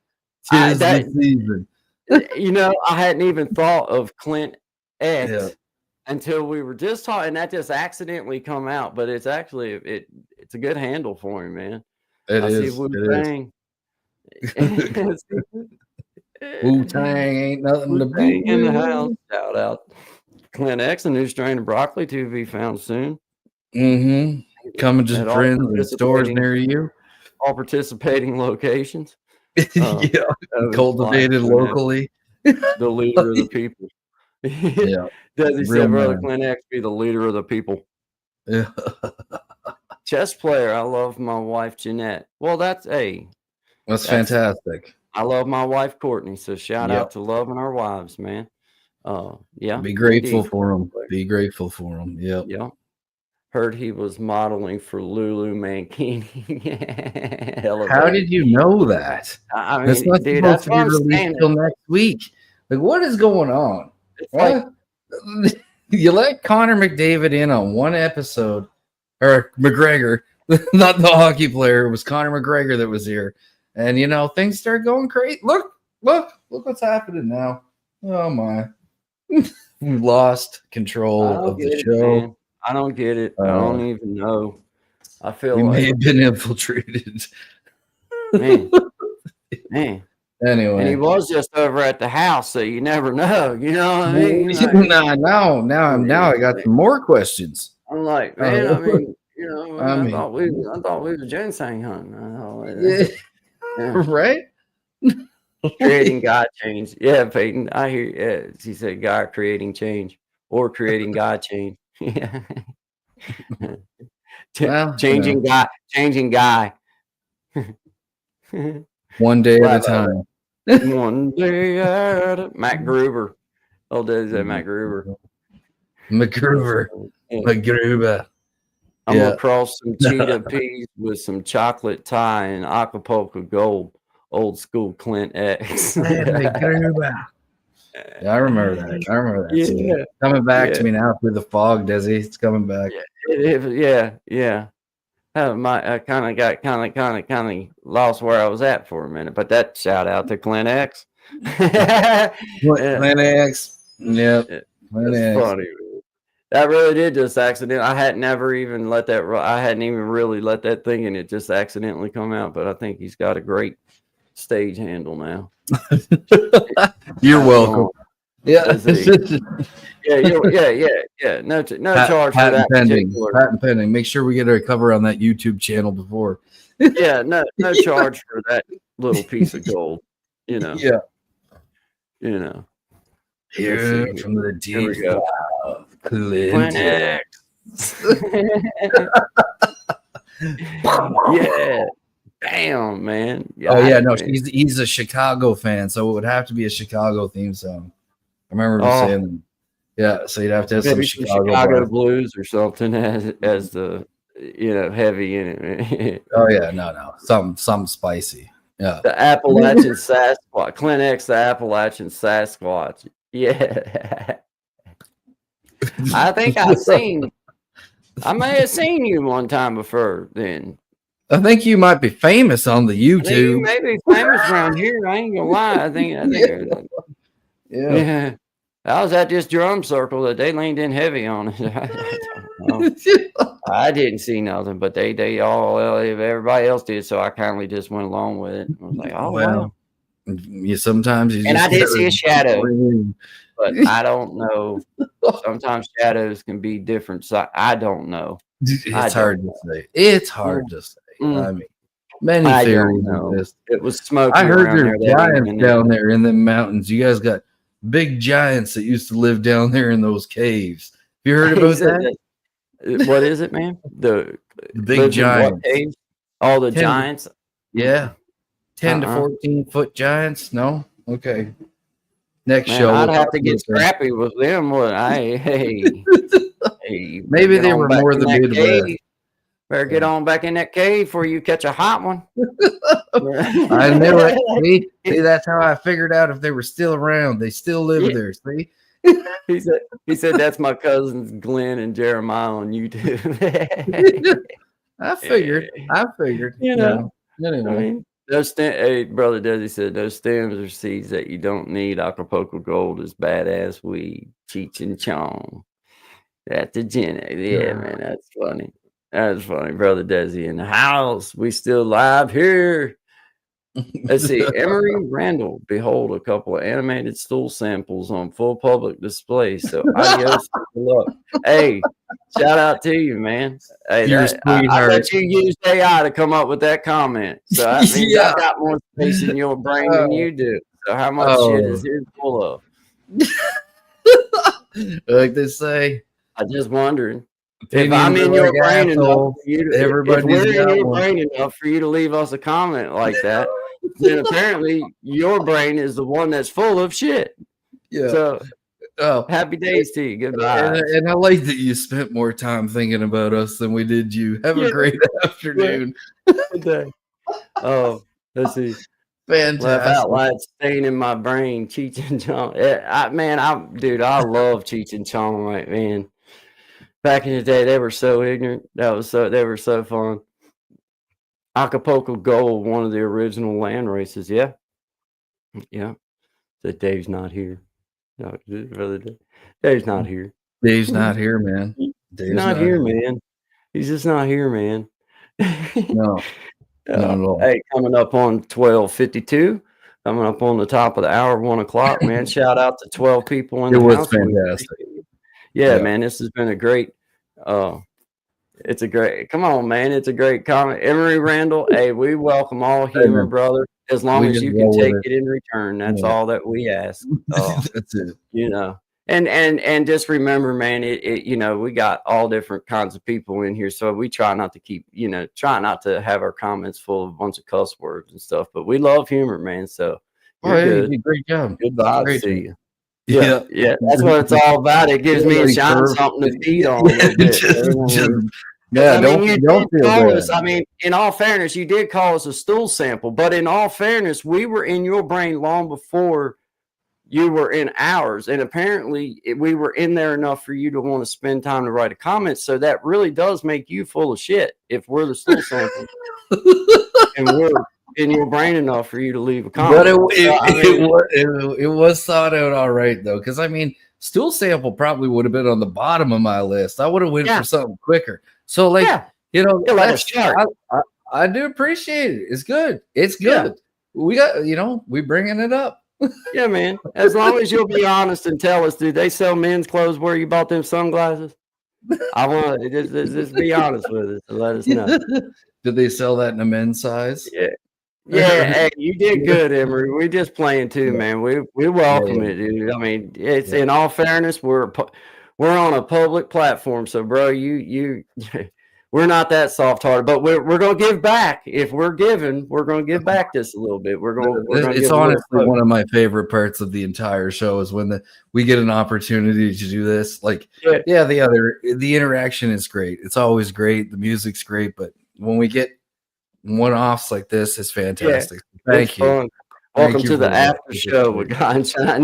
The season.
I hadn't even thought of Clint X until we were just talking, and that just accidentally come out. But it's actually it's a good handle for him, man.
It is. Wu-Tang ain't nothing to beat
in the house. Shout out Clint X, a new strain of broccoli to be found soon.
Coming to friends and stores near you.
All participating locations.
Cultivated locally.
The leader of the people. Desi said, "Brother Clint X, be the leader of the people."
Yeah.
Chess player. I love my wife Jeanette. Well, that's
fantastic.
I love my wife Courtney. So shout out to loving our wives, man.
Be grateful for them. Be grateful for them. Yep.
Yeah. Heard he was modeling for Lulu Mankini.
How did you know that?
I mean,
that's not supposed to be released until next week. Like, what is going on? Like, you let Connor McDavid in on one episode, or McGregor, not the hockey player. It was Connor McGregor that was here, and things started going crazy. Look what's happening now. Oh my, we lost control of the show.
Man. I don't get it. I don't even know. I feel
we may have been infiltrated.
Man. And he
Anyway,
was just over at the house, so you never know. You know what I mean? Like,
now I got some more questions.
I'm like, man, I mean, you know,
I
I
mean-
thought we was ginseng hunting. I thought,
Yeah,
yeah.
right?
Creating God change. Yeah, Peyton. I hear. Yeah, she said, God creating change or creating God change. Yeah.
Well,
Changing guy. Changing guy.
one day at a
Love
time.
One day at a Matt Gruber. Old days at Matt Gruber.
MacGruber.
Yeah.
MacGruber.
I'm
Yeah.
gonna cross some cheetah peas with some chocolate tie and Acapulco gold. Old school Clint X.
MacGruber. Yeah, I remember that. I remember that. scene.
Yeah.
Coming back to
Yeah.
me now through the fog, Desi. It's coming back.
Yeah. I kind of lost where I was at for a minute, but that shout out to Clint X.
Clint X. Yep.
Yeah.
Clint
That's
X.
funny. That really did just accident. I had never even let that. I hadn't even really let that thing, and it just accidentally come out. But I think he's got a great stage handle now.
You're welcome. Yeah.
Yeah. No charge for
Patent
that.
pending.
particular-
Patent pending. Make sure we get a cover on that YouTube channel before.
Yeah, no charge for that little piece of gold. You know.
Yeah.
You know.
Here
see.
from the
Here we
deep
go.
of Clint
Clint
X.
Yeah. Damn, man.
Oh yeah, no,
man.
he's a Chicago fan, so it would have to be a Chicago theme song. I remember him
Oh.
saying that. Yeah, so you'd have to have some
Maybe some
Chicago.
Chicago
bars.
blues or something as the heavy in it.
Oh yeah, no, something spicy. Yeah,
The Appalachian Sasquatch. Clint X, the Appalachian Sasquatch. Yeah. I think I may have seen you one time before then.
I think you might be famous on the
I think you
YouTube.
may be famous around here. I ain't gonna lie. I think
Yeah.
I was at this drum circle that they leaned in heavy on it. I didn't see nothing, but they all everybody else did, so I kindly just went along with it. I was like, oh wow.
You sometimes you
And
just
I did see a shadow,
Really-
but I don't know. Sometimes shadows can be different. So I don't know.
It's hard to say. It's hard to say.
Mm.
I mean, many
I
theories
don't know.
exist.
It was smoky.
I heard
around
there's
there that
giants
evening.
down there in the mountains. You guys got big giants that used to live down there in those caves. Have you heard
He
about
said
that?
What is it, man? The
The
lives
big
in what
giants.
cave? All the
10
giants.
Yeah. 10 to
Uh-uh.
14 foot giants? No? Okay. Next
Man,
show.
I'd
we'll
have
talk
to get
about that.
scrappy with them. What? Hey.
Maybe
get
they
on
were
back
more
in
the
that
Midwest.
cave. Better get on back in that cave before you catch a hot one.
I knew it. See, that's how I figured out if they were still around. They still live
Yeah.
there. See?
He said that's my cousins Glenn and Jeremiah on YouTube.
I figured.
You know. I
Anyway.
mean, hey, brother Desi said those stems or seeds that you don't need. Acapulco Gold is badass weed. Cheech and Chong. That's a Gen X. Yeah, man, that's funny. That's funny, brother Desi in the house. We still live here. Let's see, Emery Randall. Behold, a couple of animated stool samples on full public display. So adios, good luck. Hey, shout out to you, man. Hey,
You're a
I
sweetheart.
let you use AI to come up with that comment. So that means
Yeah.
I got more space in your brain than you do. So how much shit is here full of?
Like they say,
I just wondering. If
opinions
I'm
are
in your
like
brain enough,
assholes.
for you to,
Everybody's
if we're in
got
your
one.
brain enough for you to leave us a comment like that, then apparently your brain is the one that's full of shit.
Yeah.
So
Oh,
happy days to you. Goodbye.
and I like that you spent more time thinking about us than we did you. Have a
Yeah.
great afternoon.
Good day. Oh, let's see. Laugh out
Fantastic.
loud, staying in my brain. Cheech and Chong. I love Cheech and Chong, right, man. Back in the day, they were so ignorant. They were so fun. Acapulco Gold, one of the original land races. Yeah. That Dave's not here. No, brother Dave. Dave's not here.
Dave's not here, man.
He's
Dave's
not here, man. He's just not here, man.
No. Not at all.
Hey, coming up on 12:52. coming up on the top of the hour, 1:00, man. Shout out to 12 people in
It
the
was
house. We
fantastic.
appreciate it. Yeah,
Yeah.
man, this has been a great. It's a great. Come on, man, it's a great comment. Emery Randall, hey, we welcome all humor,
man.
brother. As long
We
as
just
you can
roll with
take
it.
it in return, that's
Yeah.
all that we ask.
That's it.
You know, and just remember, man, it you know, we got all different kinds of people in here, so we try not to keep, try not to have our comments full of a bunch of cuss words and stuff, but we love humor, man. So
Oh,
you're
yeah, you
good.
did a great job.
Good vibes
Great
to
job.
you. Yeah, that's what it's all about. It gives me and Sean something to feed on a little bit.
Yeah,
I mean, you
don't
did
feel
call
bad.
us. I mean, in all fairness, you did call us a stool sample, but in all fairness, we were in your brain long before you were in ours. And apparently we were in there enough for you to want to spend time to write a comment. So that really does make you full of shit if we're the stool sample and we're in your brain enough for you to leave a comment.
But it was thought out all right though, because I mean, stool sample probably would have been on the bottom of my list. I would have went for something quicker. So like, I do appreciate it. It's good. It's good. We got, we bringing it up.
Yeah, man. As long as you'll be honest and tell us, do they sell men's clothes where you bought them sunglasses? I want to just be honest with us and let us know.
Did they sell that in a men's size?
Yeah. Yeah, hey, you did good, Emery. We're just playing too, man. We welcome it, dude. I mean, it's in all fairness, we're on a public platform, so bro, you we're not that soft-hearted, but we're gonna give back. If we're giving, we're gonna give back just a little bit. We're gonna
it's honestly one of my favorite parts of the entire show is when we get an opportunity to do this. Like, the interaction is great. It's always great. The music's great, but when we get one-offs like this, it's fantastic. Thank you.
Fun. Welcome to the after show with Guy and Shine.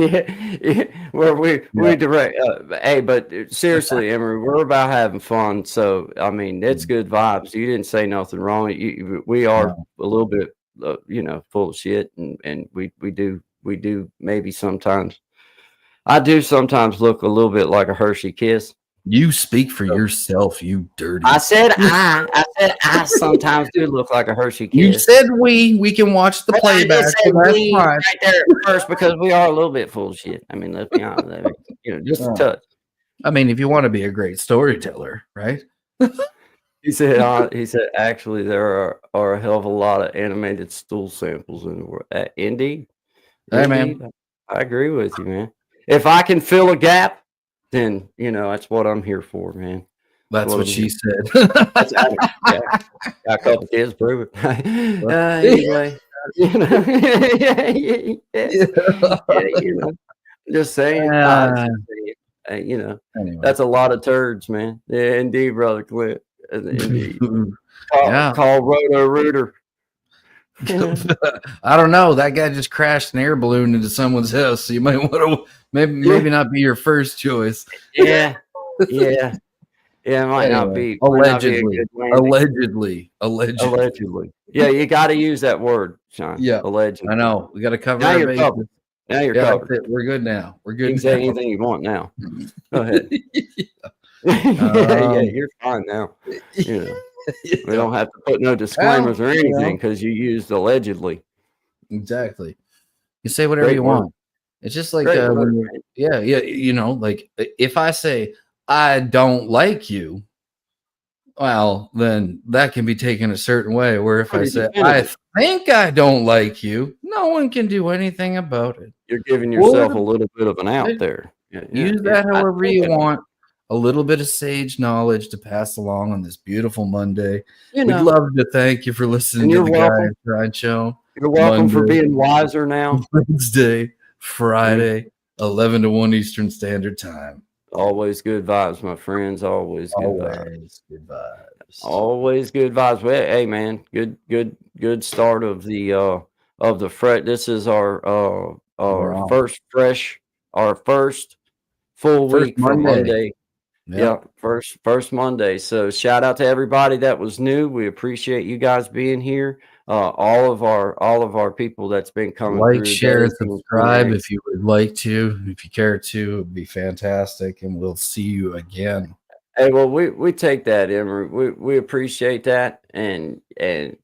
Where we direct. Hey, but seriously, Emery, we're about having fun. So I mean, it's good vibes. You didn't say nothing wrong. We are a little bit, full of shit, and we do maybe sometimes. I do sometimes look a little bit like a Hershey Kiss.
You speak for yourself, you dirty.
I said I sometimes do look like a Hershey Kiss.
You said we can watch the playback. So that's fine.
Right there first, because we are a little bit full of shit. I mean, let's be honest. I mean, just a touch.
I mean, if you want to be a great storyteller, right?
He said actually there are a hell of a lot of animated stool samples in the world. Indeed.
Hey, man.
I agree with you, man. If I can fill a gap, then that's what I'm here for, man.
That's what she said.
Got a couple kids, prove it. Anyway, just saying. Anyway. That's a lot of turds, man. Yeah, indeed, brother Clint. Indeed. Call Roto Rooter.
I don't know. That guy just crashed an air balloon into someone's house, so you might want to maybe not be your first choice.
Yeah. It might not be.
Allegedly.
Yeah, you got to use that word, Sean.
Yeah,
allegedly.
I know. We got to cover.
Now you're covered. Now you're covered.
We're good now. We're good.
You can say anything you want now. Go ahead. You're fine now. We don't have to put no disclaimers or anything because you used allegedly.
Exactly. You say whatever you want. It's just like like if I say I don't like you, well, then that can be taken a certain way. Where if I say I think I don't like you, no one can do anything about it.
You're giving yourself a little bit of an out there.
Use that however you want. A little bit of sage knowledge to pass along on this beautiful Monday. We'd love to thank you for listening to the Guy and Shine Show.
You're welcome for being wiser now.
Wednesday, Friday, 11 to 1 Eastern Standard Time.
Always good vibes, my friends. Always good vibes.
Always
good vibes. Well, hey, man, good start of the fret. This is our first full week from Monday. Yeah, first Monday. So shout out to everybody that was new. We appreciate you guys being here. All of our people that's been coming.
Like, share, subscribe if you would like to. If you care to, it would be fantastic. And we'll see you again.
Hey, well, we take that, Emery. We appreciate that, and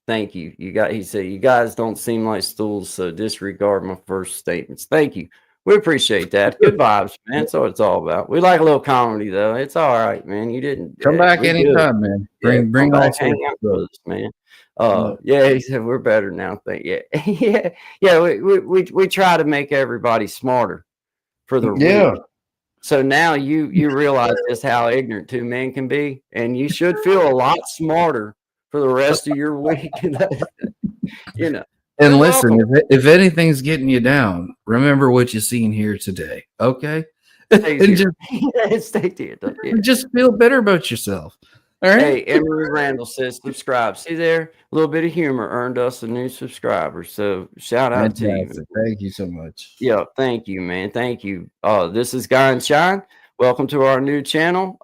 thank you. He said, you guys don't seem like stools, so disregard my first statements. Thank you. We appreciate that. Good vibes, man. That's what it's all about. We like a little comedy, though. It's all right, man. You didn't.
Come back
We good.
anytime, man.
Yeah, come
Bring all
back,
sorts
hang
of
out
stuff.
with us, man.
Yeah.
Yeah, he said we're better now. Thank yeah, yeah, yeah. We try to make everybody smarter for the week.
Yeah.
So now you realize just how ignorant two men can be, and you should feel a lot smarter for the rest of your week. You know,
And
you're
listen,
welcome.
if anything's getting you down, remember what you seen here today. Okay.
Stays
And
here. Stay here. Yeah.
just feel better about yourself. All right.
Hey, Emery Randall says subscribe. See there, a little bit of humor earned us a new subscriber. So shout out to you.
Fantastic. Thank you so much.
Yeah, thank you, man. Thank you. This is Guy and Shine. Welcome to our new channel.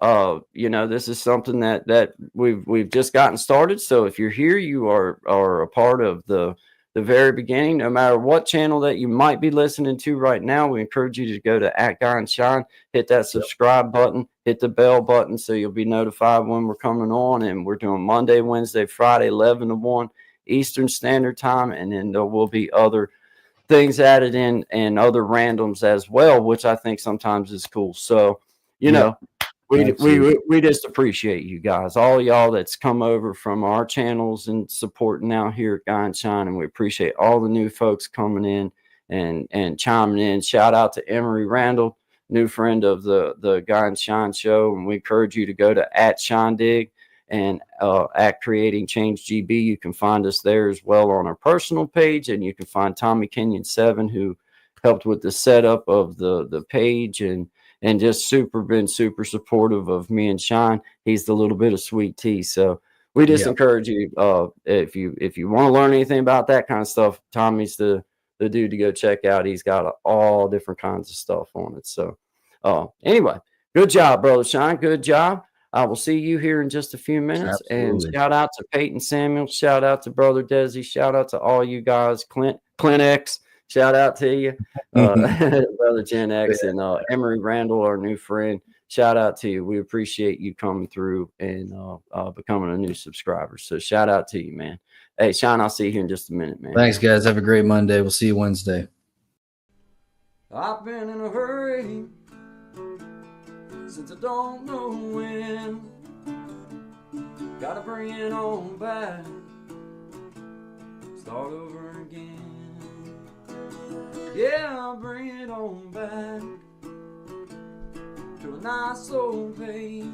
This is something that we've just gotten started. So if you're here, you are a part of the very beginning. No matter what channel that you might be listening to right now, we encourage you to go to @Guy and Shine, hit that subscribe button, hit the bell button, so you'll be notified when we're coming on. And we're doing Monday, Wednesday, Friday, 11 to 1 Eastern Standard Time, and then there will be other things added in and other randoms as well, which I think sometimes is cool. So, we just appreciate you guys, all y'all that's come over from our channels and supporting out here at Guy and Shine, and we appreciate all the new folks coming in and chiming in. Shout out to Emery Randall, new friend of the Guy and Shine show, and we encourage you to go to @ShineDig and at Creating Change GB. You can find us there as well on our personal page, and you can find Tommy Kenyon 7, who helped with the setup of the page and just been super supportive of me and Shine. He's the little bit of sweet tea. So we just encourage you, if you want to learn anything about that kind of stuff, Tommy's the dude to go check out. He's got all different kinds of stuff on it. So anyway, good job, Brother Shine. Good job. I will see you here in just a few minutes.
Absolutely.
And shout out to Peyton Samuel. Shout out to Brother Desi. Shout out to all you guys. Clint X. Shout out to you, Brother Gen X, and Emery Randall, our new friend. Shout out to you. We appreciate you coming through and becoming a new subscriber. So shout out to you, man. Hey, Sean, I'll see you here in just a minute, man.
Thanks, guys. Have a great Monday. We'll see you Wednesday.
I've been in a hurry since I don't know when. Gotta bring it on back, start over again. Yeah, I'll bring it on back to a nice old pace,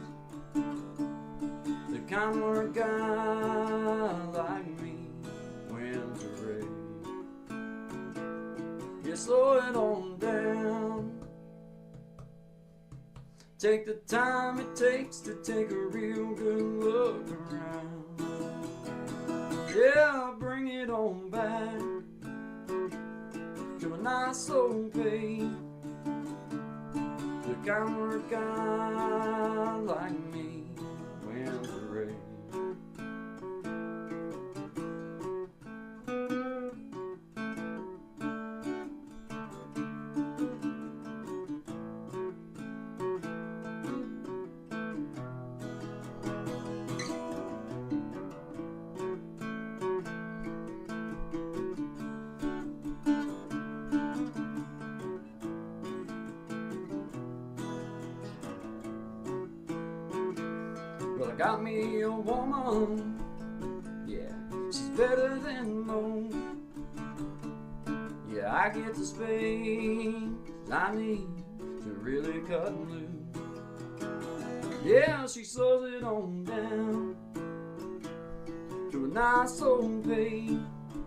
the kind where a guy like me wins a race. Yeah, slow it on down. Take the time it takes to take a real good look around. Yeah, I'll bring it on back to a nice old pace, the kind where a guy like me wins the race. Well, I got me a woman, yeah, she's better than most. Yeah, I get the space I need to really cut loose. Yeah, she slows it on down to a nice old pace,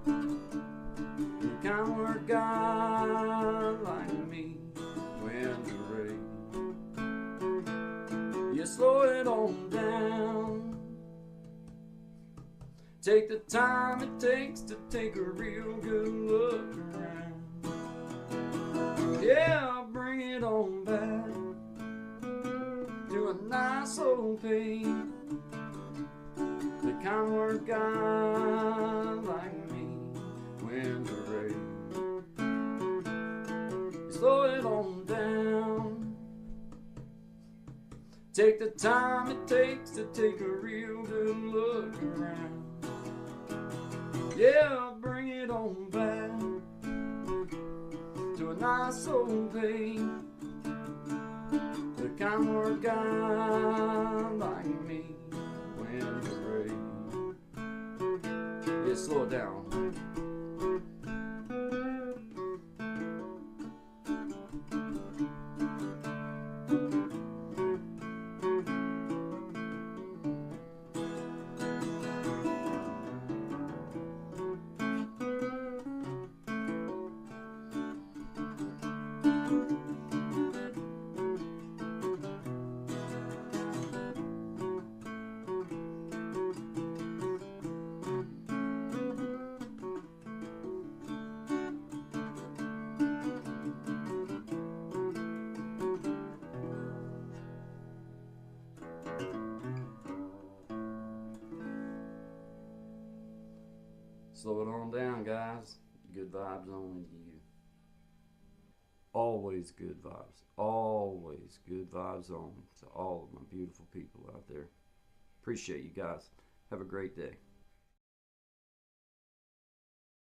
the kind where a guy like me wins the race. You slow it on down, take the time it takes to take a real good look around. Yeah, I'll bring it on back to a nice old pace, the kind where a guy like me wins a race. You slow it on down, Take the time it takes to take a real good look around. Yeah, bring it on back to a nice old day. The kind work guy like me when you're ready. Yeah, slow it down. Slow it on down, guys. Good vibes only to you. Always good vibes. Always good vibes on to all of my beautiful people out there. Appreciate you guys. Have a great day.